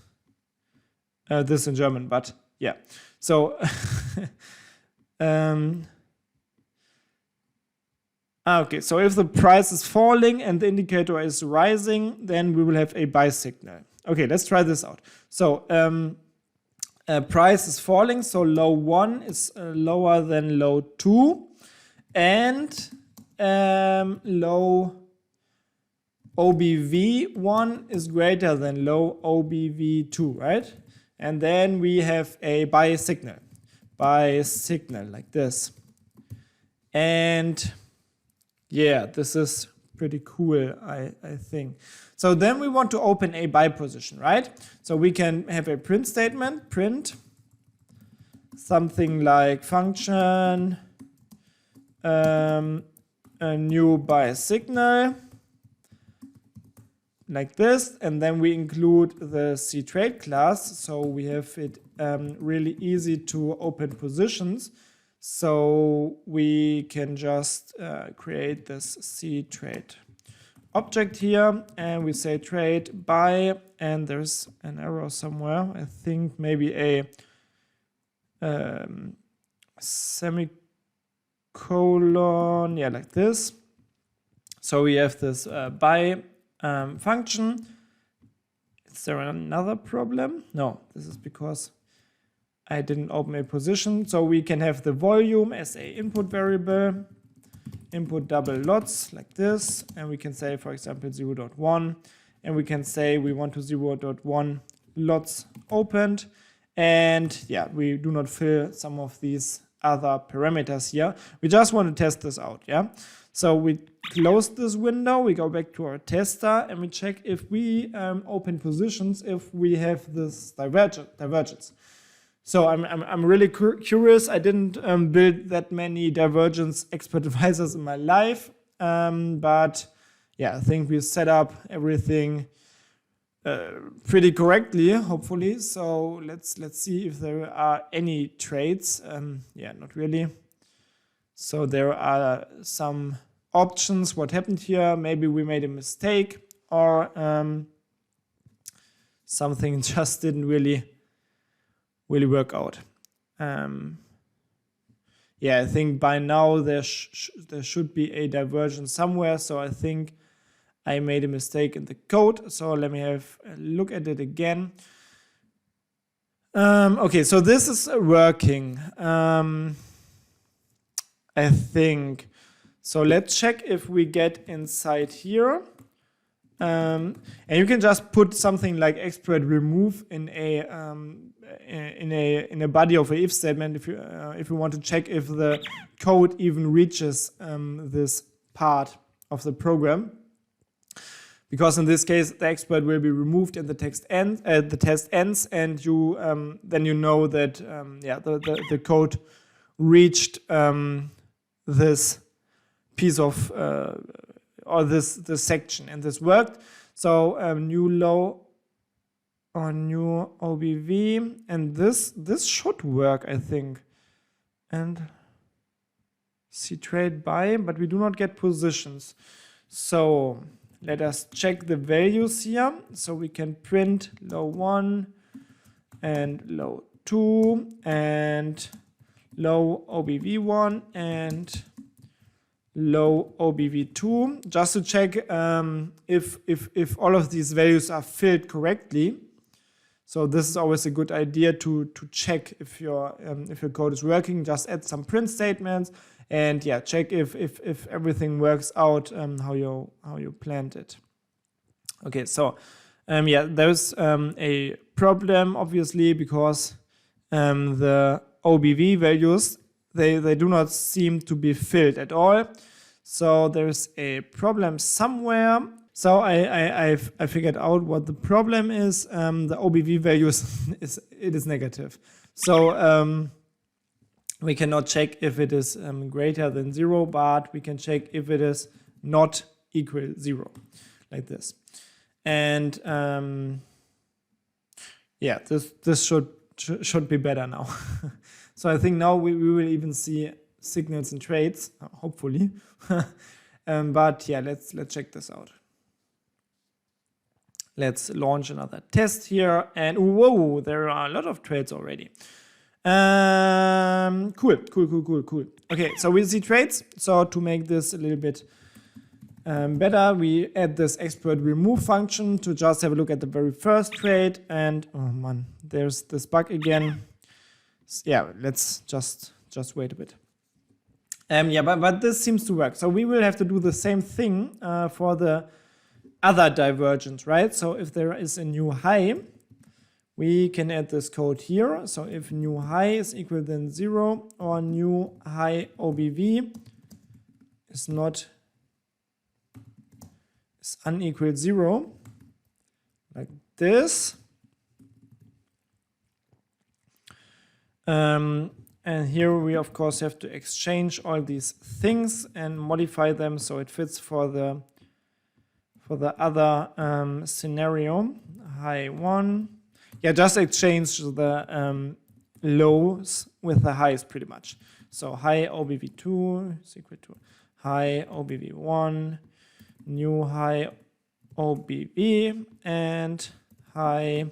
this in German, but yeah. So, okay, so if the price is falling and the indicator is rising, then we will have a buy signal. Okay, let's try this out. So, price is falling, so low 1 is lower than low 2, and low OBV1 is greater than low OBV2, right? And then we have a buy signal like this. And yeah, this is pretty cool, I think. So then we want to open a buy position, right? So we can have a print statement, print something like function, a new buy signal, like this, and then we include the ctrade class, so we have it really easy to open positions. So we can just create this ctrade object here, and we say trade buy, and there's an error somewhere. I think maybe a semicolon, yeah, like this. So we have this buy function. Is there another problem? No, this is because I didn't open a position. So we can have the volume as a input variable, input double lots like this, and we can say, for example, 0.1, and we can say we want to 0.1 lots opened, and yeah, we do not fill some of these other parameters here. We just want to test this out, yeah? So we close this window, we go back to our tester, and we check if we open positions, if we have this divergence. So I'm really curious. I didn't build that many divergence expert advisors in my life, but yeah, I think we set up everything pretty correctly, hopefully. So let's see if there are any trades. Yeah, not really. So there are some options. What happened here? Maybe we made a mistake, or something just didn't really work out. Yeah, I think by now there should be a divergence somewhere. So I think I made a mistake in the code. So let me have a look at it again. Okay, so this is working. I think. So let's check if we get inside here. And you can just put something like exploit remove in a body of a if statement if you want to check if the code even reaches this part of the program. Because in this case, the exploit will be removed and the test ends, and you then you know that yeah, the code reached this piece of or this section, and this worked. So new low or new OBV, and this should work, I think. And see trade by, but we do not get positions. So let us check the values here. So we can print low 1 and low 2 and low OBV1 and low OBV2, just to check if all of these values are filled correctly. So this is always a good idea to check if your code is working. Just add some print statements and yeah, check if everything works out how you planned it. Okay, so yeah, there's a problem obviously because the OBV values they do not seem to be filled at all. So there's a problem somewhere. So I figured out what the problem is. The OBV values is negative. So we cannot check if it is greater than 0, but we can check if it is not equal 0, like this. And yeah, this should be better now. So I think now we will even see signals and trades, hopefully. But yeah, let's check this out. Let's launch another test here, and whoa, there are a lot of trades already. Cool. Okay, so we see trades. So to make this a little bit better, we add this exploit remove function to just have a look at the very first trade. And oh man, there's this bug again. Yeah, let's just wait a bit. Yeah, but this seems to work. So we will have to do the same thing for the other divergence, right? So if there is a new high, we can add this code here. So if new high is equal than 0 or new high OBV is unequal 0, like this. And here we of course have to exchange all these things and modify them so it fits for the other scenario. High 1. Yeah, just exchange the lows with the highs pretty much. So high OBV2 is equal to high OBV1, new high OBV, and high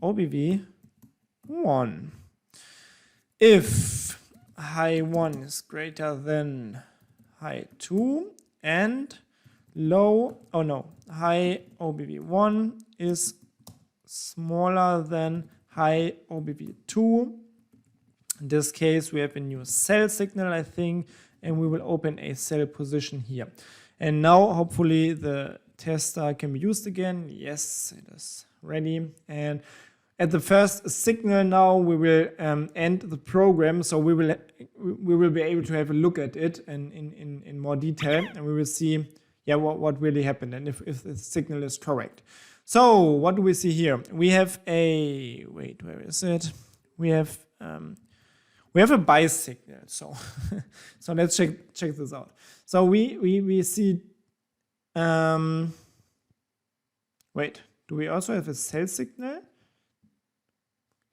OBV1. If high 1 is greater than high 2 and high OBV1 is smaller than high OBV2. In this case, we have a new sell signal, I think, and we will open a sell position here. And now, hopefully, the tester can be used again. Yes, it is ready. And at the first signal now, we will end the program. So we will be able to have a look at it in more detail, and we will see what really happened and if the signal is correct. So what do we see here? We have a where is it? We have a buy signal. So so let's check this out. So we see wait, do we also have a sell signal?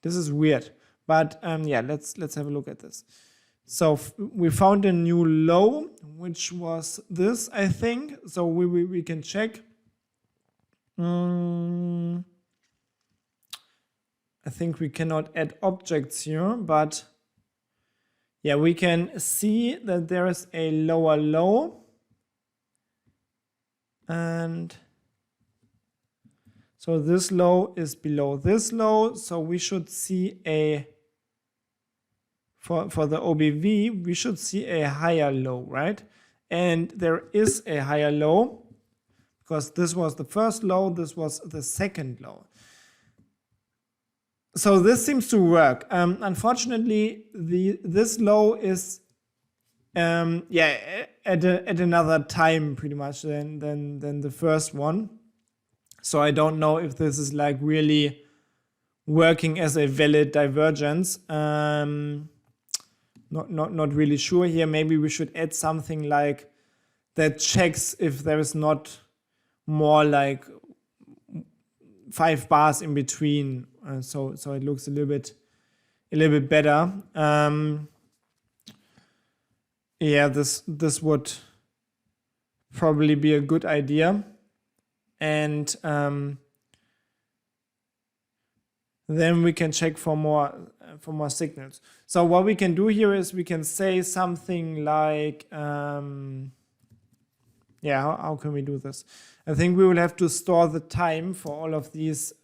This is weird, but yeah, let's have a look at this. So we found a new low, which was this, I think. So we can check. I think we cannot add objects here, but yeah, we can see that there is a lower low. And so this low is below this low. So we should see for the OBV, we should see a higher low, right? And there is a higher low because this was the first low, this was the second low. So this seems to work. Unfortunately, this low is at another time pretty much than the first one. So I don't know if this is like really working as a valid divergence. Not really sure here. Maybe we should add something like that checks if there is not more like 5 bars in between, so it looks a little bit better. yeah, this would probably be a good idea. And then we can check for more signals. So what we can do here is we can say something like, yeah, how can we do this? I think we will have to store the time for all of these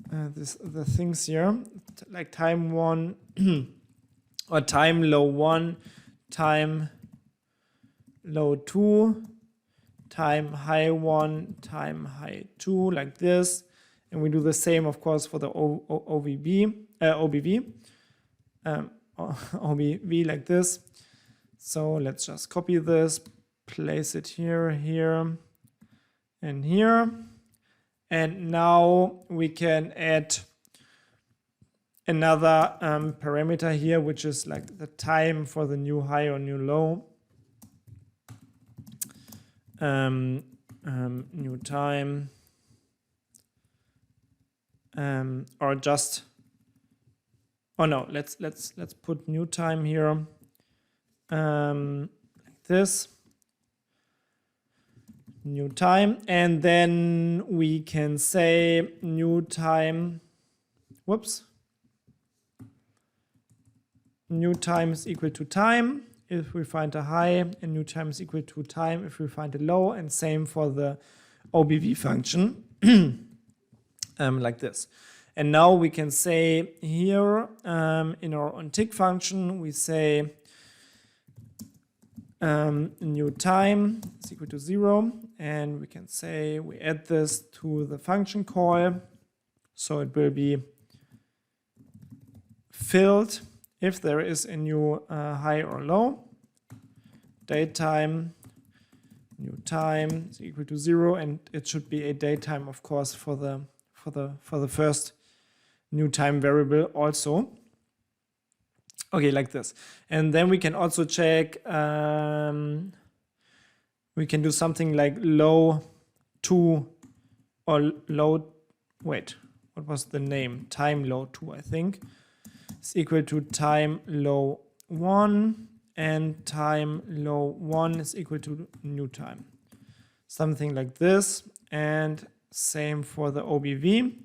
the things here, like time 1 or time low 1, time low 2, time high 1, time high 2, like this. And we do the same, of course, for the OBV, like this. So let's just copy this, place it here, here, and here. And now we can add another parameter here, which is like the time for the new high or new low. New time, or just, oh no, let's put new time here, like this, new time, and then we can say new time, new time is equal to time if we find a high, and new time is equal to time if we find a low, and same for the OBV function, like this. And now we can say here in our Untick function, we say new time is equal to 0, and we can say we add this to the function call, so it will be filled if there is a new high or low. Datetime, new time is equal to 0, and it should be a datetime, of course, for the first new time variable also. Okay, like this. And then we can also check, we can do something like low 2 or low, wait, what was the name? Time low 2, I think, is equal to time low 1, and time low 1 is equal to new time. Something like this, and same for the OBV.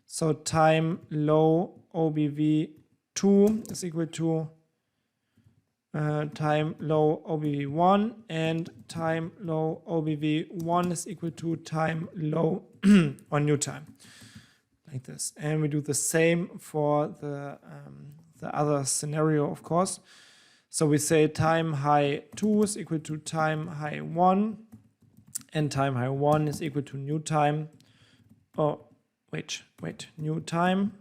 So time low OBV 2 is equal to time low OBV 1, and time low OBV 1 is equal to time low or new time, like this. And we do the same for the other scenario, of course. So we say time high 2 is equal to time high 1, and time high 1 is equal to new time. Oh, wait, new time,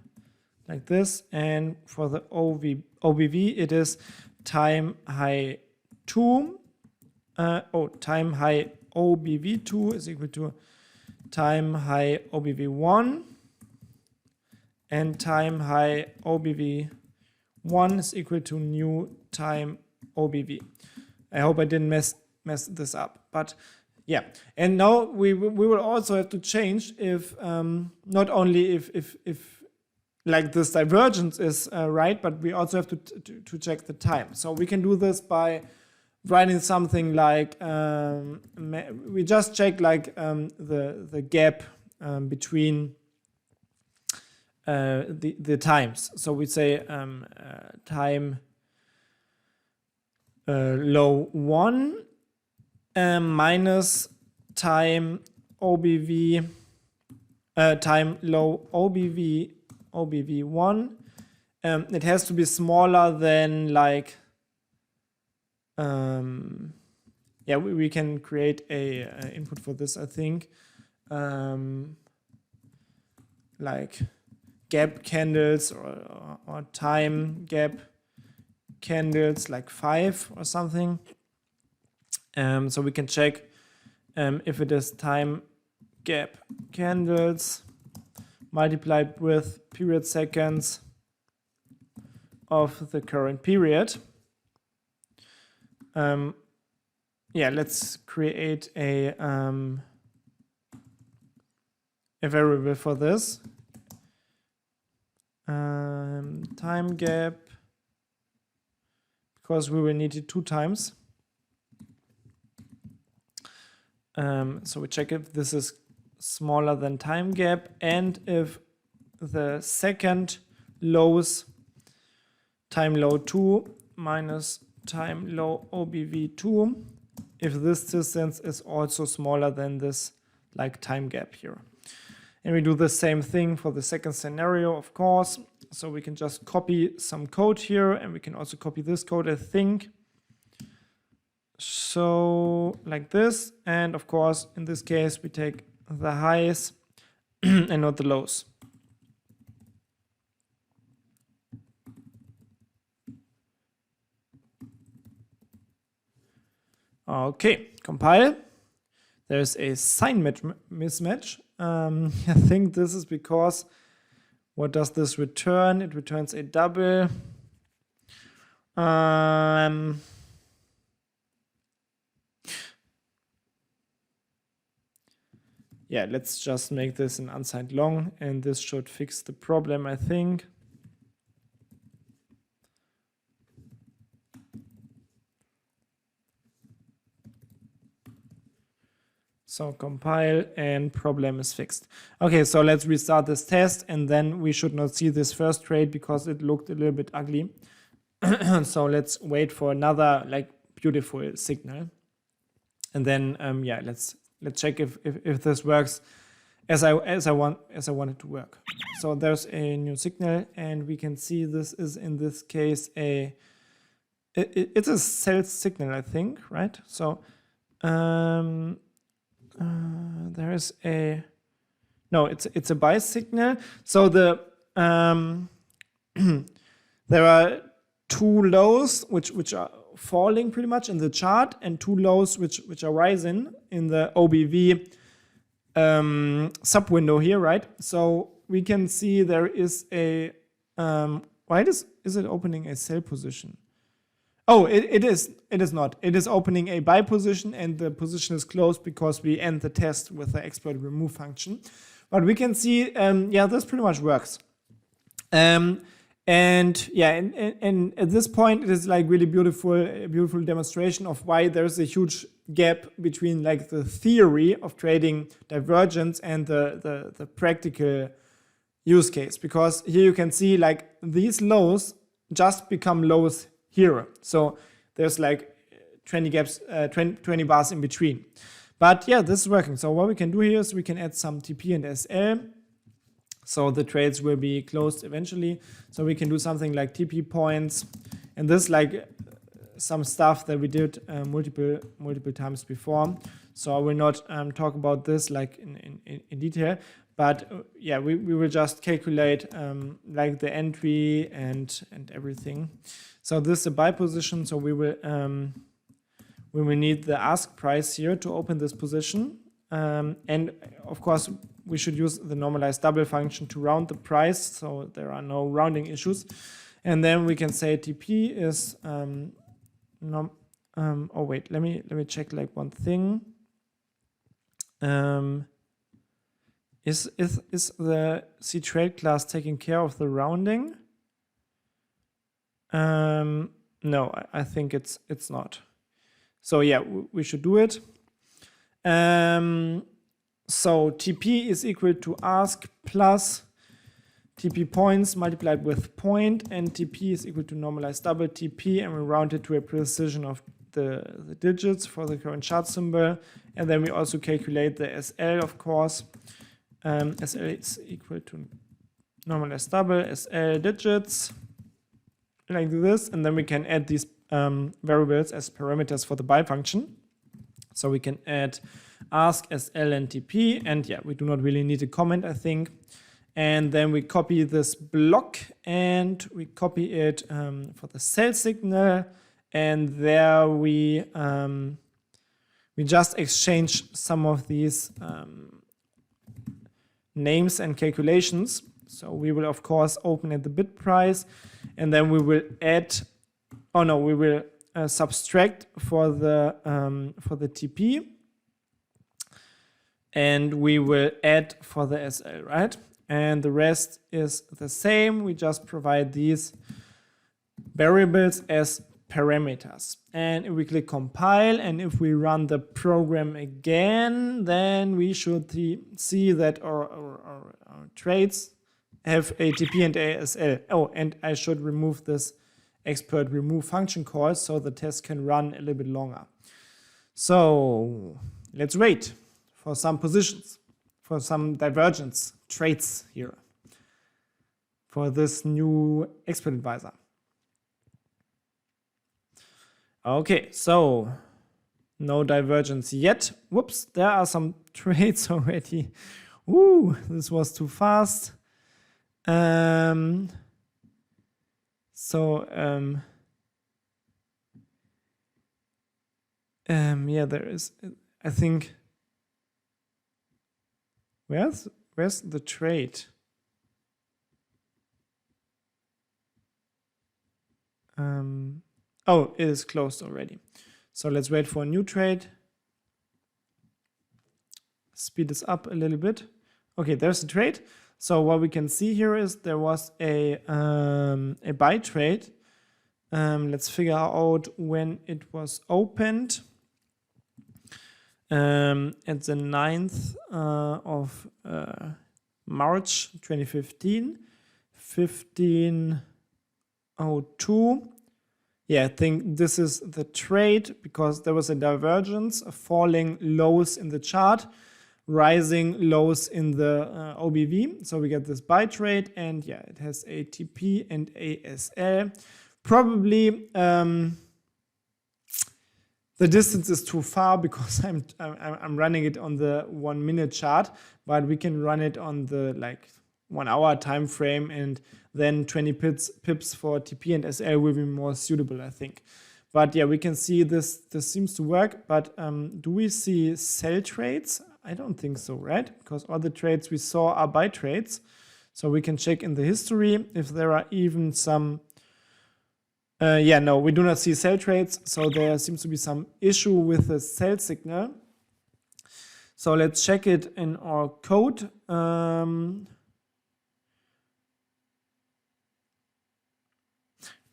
like this. And for the OBV, it is time high 2, time high OBV 2 is equal to time high OBV 1, and time high OBV 1 is equal to new time OBV. I hope I didn't mess this up, but yeah. And now we will also have to change if not only if like this divergence is right, but we also have to check the time. So we can do this by writing something like we just check like the gap between the times. So we say time low 1 minus time OBV, time low OBV 1. It has to be smaller than like, yeah, we can create a input for this, I think, like gap candles or time gap candles, like 5 or something. So we can check if it is time gap candles multiplied with period seconds of the current period. Yeah, let's create a variable for this. Time gap because we will need it 2 times. So we check if this is smaller than time gap and if the second low's time low 2 minus time low OBV2, if this distance is also smaller than this like time gap here. And we do the same thing for the second scenario, of course. So we can just copy some code here, and we can also copy this code, I think. So like this, and of course in this case we take the highs and not the lows. Okay, compile. There's a sign mismatch. I think this is because, what does this return? It returns a double. Yeah, let's just make this an unsigned long, and this should fix the problem, I think. So compile and problem is fixed. Okay, so let's restart this test, and then we should not see this first trade because it looked a little bit ugly. So let's wait for another like beautiful signal, and then yeah, let's check if this works as I want it to work. So there's a new signal, and we can see this is in this case it's a sell signal, I think, right? So there is a it's a buy signal. So the there are 2 lows which are falling pretty much in the chart, and 2 lows which are rising in the OBV sub window here, right? So we can see there is a why is it opening a sell position? Oh, it is not. It is opening a buy position, and the position is closed because we end the test with the exploit remove function. But we can see, yeah, this pretty much works. And yeah, and at this point, it is like really beautiful demonstration of why there's a huge gap between like the theory of trading divergence and the practical use case. Because here you can see like these lows just become lows here. So there's like 20 gaps, 20 bars in between. But yeah, this is working. So what we can do here is we can add some TP and SL. So the trades will be closed eventually. So we can do something like TP points. And this like some stuff that we did multiple times before. So I will not talk about this like in detail. But yeah, we will just calculate like the entry and everything. So this is a buy position. So we will need the ask price here to open this position. And of course, we should use the normalized double function to round the price, so there are no rounding issues. And then we can say TP is oh wait, let me check like one thing. Is the ctrade class taking care of the rounding? No, I think it's not. So yeah, we should do it. So TP is equal to ask plus TP points multiplied with point, and TP is equal to normalized double TP, and we round it to a precision of the digits for the current chart symbol. And then we also calculate the SL, of course. SL is equal to normalized double SL digits, like this, and then we can add these variables as parameters for the buy function. So we can add ask, SL, and TP, and yeah, we do not really need a comment, I think. And then we copy this block, and we copy it for the sell signal, and there we just exchange some of these names and calculations. So we will of course open at the bid price, and then we will add, we will subtract for the TP, and we will add for the SL, right? And the rest is the same. We just provide these variables as parameters. And if we click compile and if we run the program again, then we should see that our trades have a TP and ASL. Oh, and I should remove this expert remove function call so the test can run a little bit longer. So let's wait for some positions, for some divergence traits here for this new expert advisor. Okay, so no divergence yet. Whoops, there are some traits already. Ooh, this was too fast. Yeah, there is, I think, where's the trade? Oh, it is closed already. So let's wait for a new trade. Speed this up a little bit. Okay, there's the trade. So what we can see here is there was a buy trade. Let's figure out when it was opened. At the 9th of March 2015, 15:02. Yeah, I think this is the trade because there was a divergence, falling lows in the chart, rising lows in the OBV. So we get this buy trade, and yeah, it has a TP and ASL. Probably the distance is too far because I'm running it on the 1 minute chart, but we can run it on the 1 hour time frame, and then 20 pips for TP and SL will be more suitable, I think. But yeah, we can see this seems to work, but do we see sell trades? I don't think so, right? Because all the trades we saw are buy trades. So we can check in the history if there are even some. Yeah, no, we do not see sell trades. So there seems to be some issue with the sell signal. So let's check it in our code.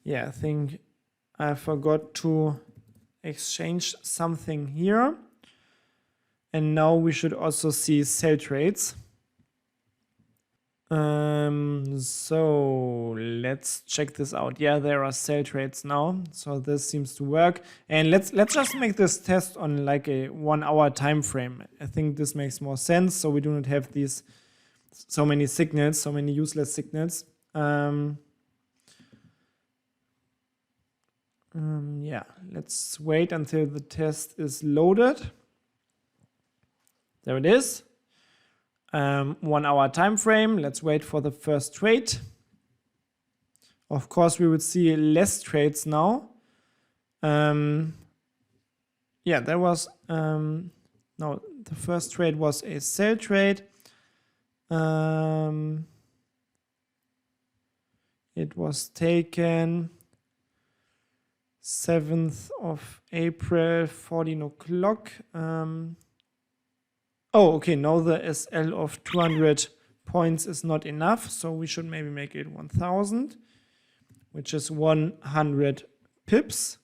Yeah, I think I forgot to exchange something here. And now we should also see sell trades. So let's check this out. Yeah, there are sell trades now. So this seems to work. And let's just make this test on like a 1 hour time frame. I think this makes more sense. So we do not have these so many signals, so many useless signals. Yeah, let's wait until the test is loaded. There it is. 1 hour time frame. Let's wait for the first trade. Of course, we would see less trades now. Yeah, there was no. The first trade was a sell trade. It was taken 7th of April, 14 o'clock. Oh, okay, now the SL of 200 points is not enough, so we should maybe make it 1000, which is 100 pips.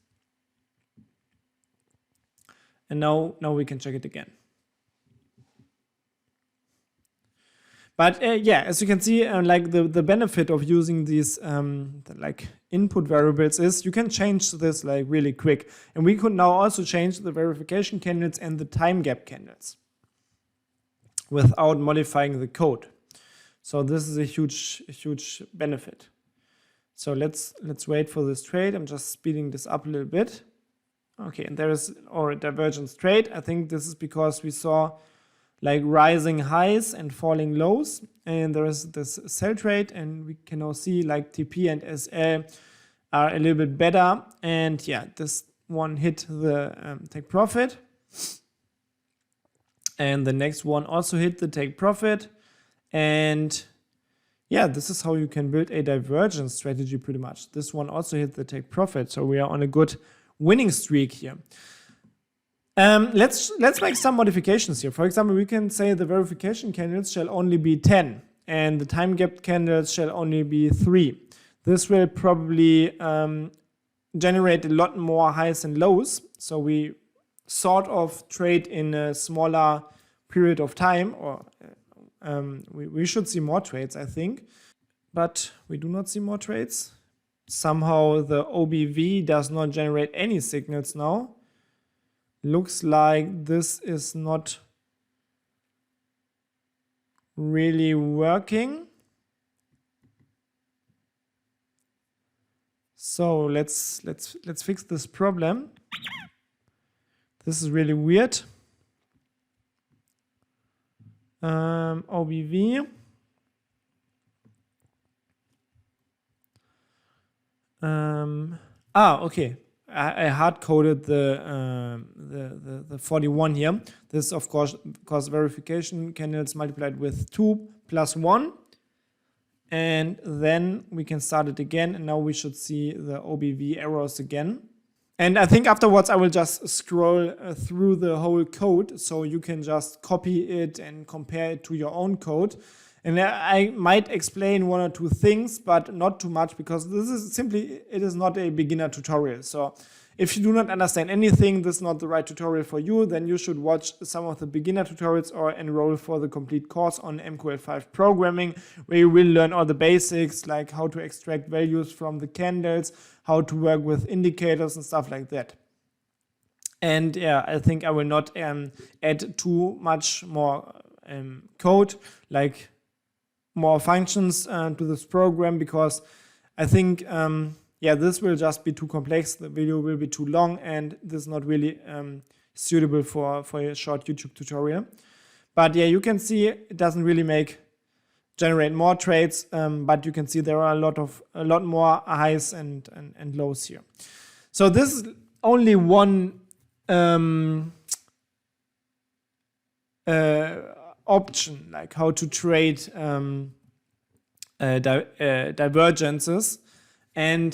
And now we can check it again. But yeah, as you can see, like the benefit of using these like input variables is you can change this like really quick. And we could now also change the verification candles and the time gap candles without modifying the code. So this is a huge benefit. So let's wait for this trade. I'm just speeding this up a little bit. Okay, and there is our divergence trade. I think this is because we saw like rising highs and falling lows, and there is this sell trade, and we can now see like TP and SL are a little bit better. And yeah, this one hit the take profit. And the next one also hit the take profit. And yeah, this is how you can build a divergence strategy pretty much. This one also hit the take profit. So we are on a good winning streak here. Let's make some modifications here. For example, we can say the verification candles shall only be 10 and the time gap candles shall only be 3. This will probably generate a lot more highs and lows. So we sort of trade in a smaller period of time, or we should see more trades, I think, but we do not see more trades. Somehow the OBV does not generate any signals now. Looks like this is not really working. So let's fix this problem. This is really weird. OBV. Okay. I hard coded the 41 here. This is of course because verification candles multiplied with 2 plus 1. And then we can start it again, and now we should see the OBV errors again. And I think afterwards I will just scroll through the whole code, so you can just copy it and compare it to your own code. And I might explain one or two things, but not too much, because this is simply, it is not a beginner tutorial. So if you do not understand anything, this is not the right tutorial for you, then you should watch some of the beginner tutorials or enroll for the complete course on mql5 programming, where you will learn all the basics, like how to extract values from the candles, how to work with indicators and stuff like that. And yeah, I think I will not add too much more code, like more functions to this program, because I think yeah, this will just be too complex, the video will be too long, and this is not really suitable for a short YouTube tutorial. But yeah, you can see it doesn't really generate more trades, but you can see there are a lot more highs and lows here. So this is only one option, like how to trade divergences. And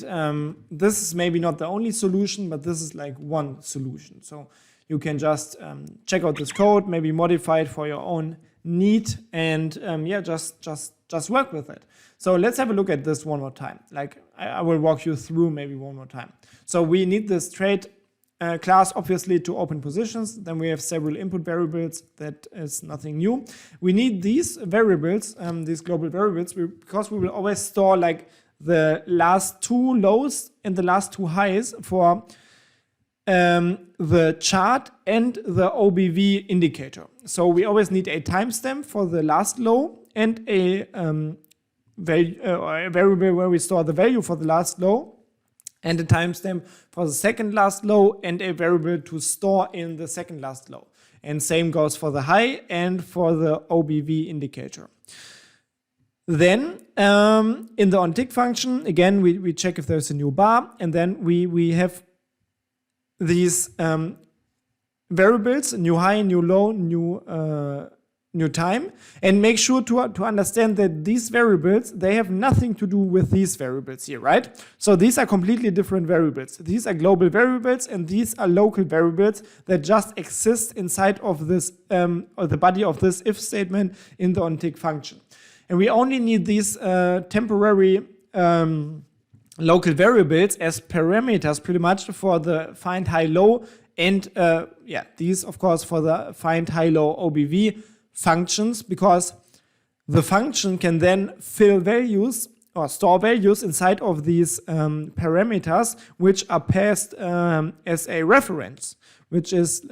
this is maybe not the only solution, but this is like one solution. So you can just check out this code, maybe modify it for your own need, and yeah, just work with it. So let's have a look at this one more time. Like I will walk you through maybe one more time. So we need this trade class, obviously, to open positions. Then we have several input variables. That is nothing new. We need these variables, these global variables, because we will always store like the last two lows and the last two highs for the chart and the OBV indicator. So we always need a timestamp for the last low and a variable where we store the value for the last low, and a timestamp for the second last low, and a variable to store in the second last low. And same goes for the high and for the OBV indicator. Then in the Untick function, again, we check if there's a new bar, and then we have these variables, new high, new low, new time, and make sure to understand that these variables, they have nothing to do with these variables here, right? So these are completely different variables. These are global variables, and these are local variables that just exist inside of this, or the body of this if statement in the Untick function. And we only need these temporary local variables as parameters pretty much for the find high low, and yeah, these of course for the find high low OBV functions, because the function can then fill values or store values inside of these parameters, which are passed as a reference, which is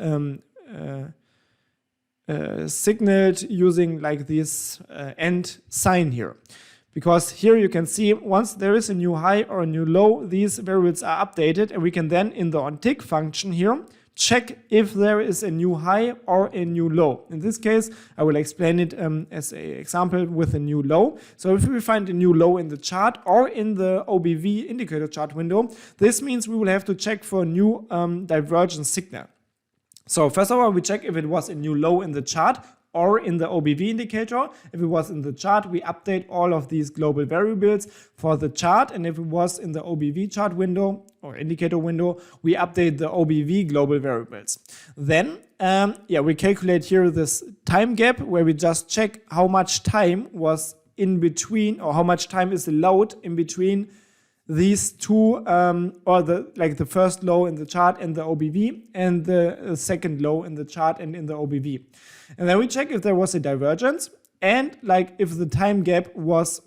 signaled using like this and sign here. Because here you can see once there is a new high or a new low, these variables are updated, and we can then in the Untick function here check if there is a new high or a new low. In this case, I will explain it as an example with a new low. So if we find a new low in the chart or in the OBV indicator chart window, this means we will have to check for a new divergence signal. So first of all, we check if it was a new low in the chart or in the OBV indicator. If it was in the chart, we update all of these global variables for the chart. And if it was in the OBV chart window or indicator window, we update the OBV global variables. Then, yeah, we calculate here this time gap where we just check how much time was in between, or how much time is allowed in between these two, or the first low in the chart and the OBV, and the second low in the chart and in the OBV. And then we check if there was a divergence, and like if the time gap was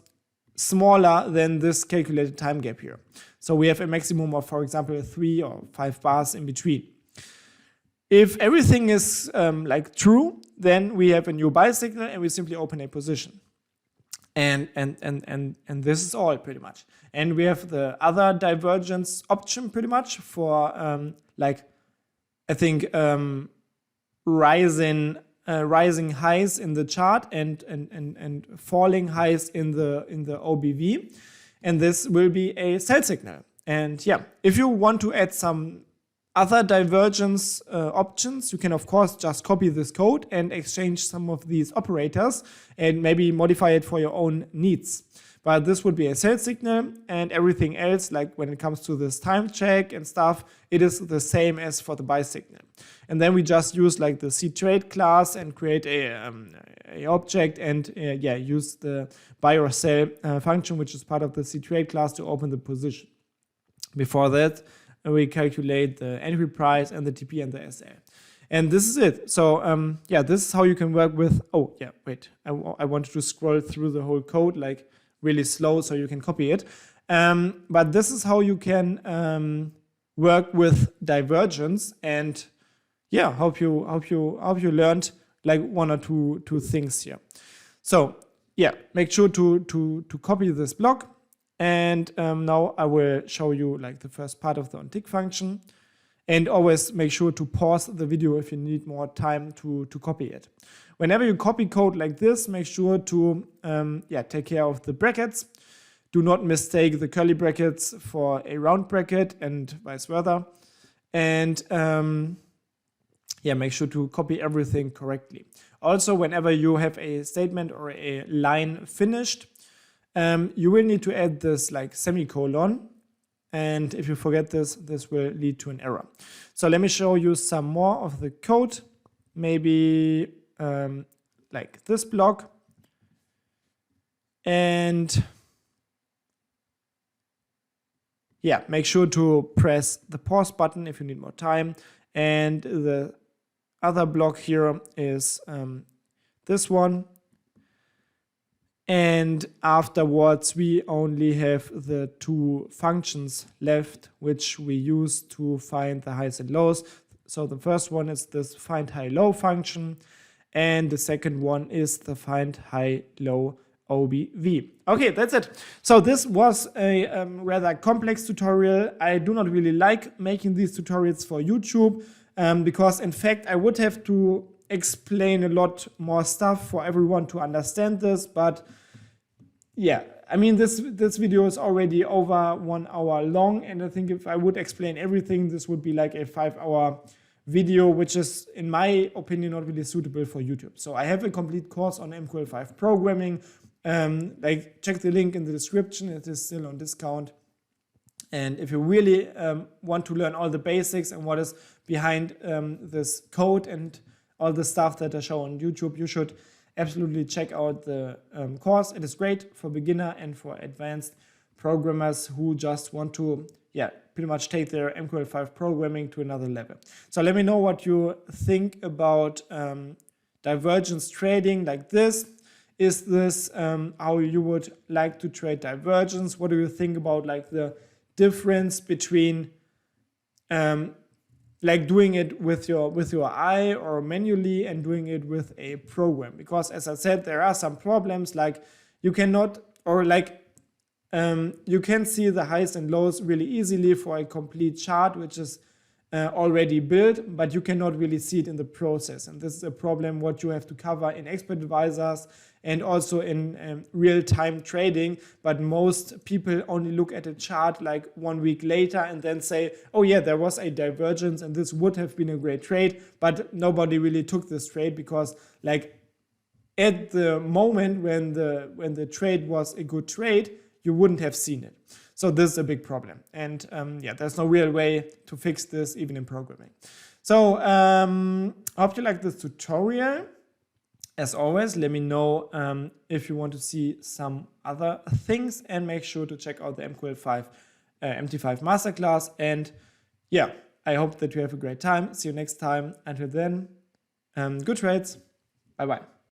smaller than this calculated time gap here. So we have a maximum of, for example, 3 or 5 bars in between. If everything is like true, then we have a new buy signal and we simply open a position. And this is all pretty much. And we have the other divergence option pretty much for like, I think rising highs in the chart and falling highs in the OBV. And this will be a sell signal. And yeah, if you want to add some other divergence options, you can of course just copy this code and exchange some of these operators and maybe modify it for your own needs. But this would be a sell signal, and everything else, like when it comes to this time check and stuff, it is the same as for the buy signal. And then we just use like the cTrade class and create a object and yeah, use the buy or sell function, which is part of the cTrade class, to open the position. Before that, we calculate the entry price and the TP and the SL. And this is it. So yeah, this is how you can work with, oh yeah, wait, I wanted to scroll through the whole code like really slow so you can copy it. But this is how you can work with divergence, and yeah, hope you learned like one or two things here. So yeah, make sure to copy this block. And now I will show you like the first part of the Untick function. And always make sure to pause the video if you need more time to copy it. Whenever you copy code like this, make sure to yeah, take care of the brackets. Do not mistake the curly brackets for a round bracket and vice versa. And yeah, make sure to copy everything correctly. Also, whenever you have a statement or a line finished, you will need to add this like semicolon. And if you forget this, this will lead to an error. So let me show you some more of the code. Maybe like this block. And yeah, make sure to press the pause button if you need more time. And the other block here is this one. And afterwards, we only have the two functions left, which we use to find the highs and lows. So the first one is this find high low function, and the second one is the find high low OBV. Okay, that's it. So this was a rather complex tutorial. I do not really like making these tutorials for YouTube because in fact I would have to explain a lot more stuff for everyone to understand this, but yeah, I mean this video is already over 1 hour long, and I think if I would explain everything, this would be like a 5-hour video, which is in my opinion not really suitable for YouTube. So I have a complete course on mql5 programming. Like check the link in the description, it is still on discount. And if you really want to learn all the basics and what is behind this code and all the stuff that I show on YouTube, you should absolutely check out the course. It is great for beginner and for advanced programmers who just want to, yeah, pretty much take their mql5 programming to another level. So let me know what you think about divergence trading like this. Is this how you would like to trade divergence? What do you think about like the difference between like doing it with your eye or manually and doing it with a program? Because as I said, there are some problems, like you cannot, or like you can see the highs and lows really easily for a complete chart which is already built, but you cannot really see it in the process. And this is a problem what you have to cover in expert advisors and also in real-time trading. But most people only look at a chart like 1 week later and then say, oh yeah, there was a divergence and this would have been a great trade, but nobody really took this trade because like at the moment when the trade was a good trade, you wouldn't have seen it. So this is a big problem. And yeah, there's no real way to fix this even in programming. So I hope you like this tutorial. As always, let me know if you want to see some other things, and make sure to check out the mql5 MT5 masterclass. And yeah, I hope that you have a great time. See you next time. Until then, good trades. Bye bye.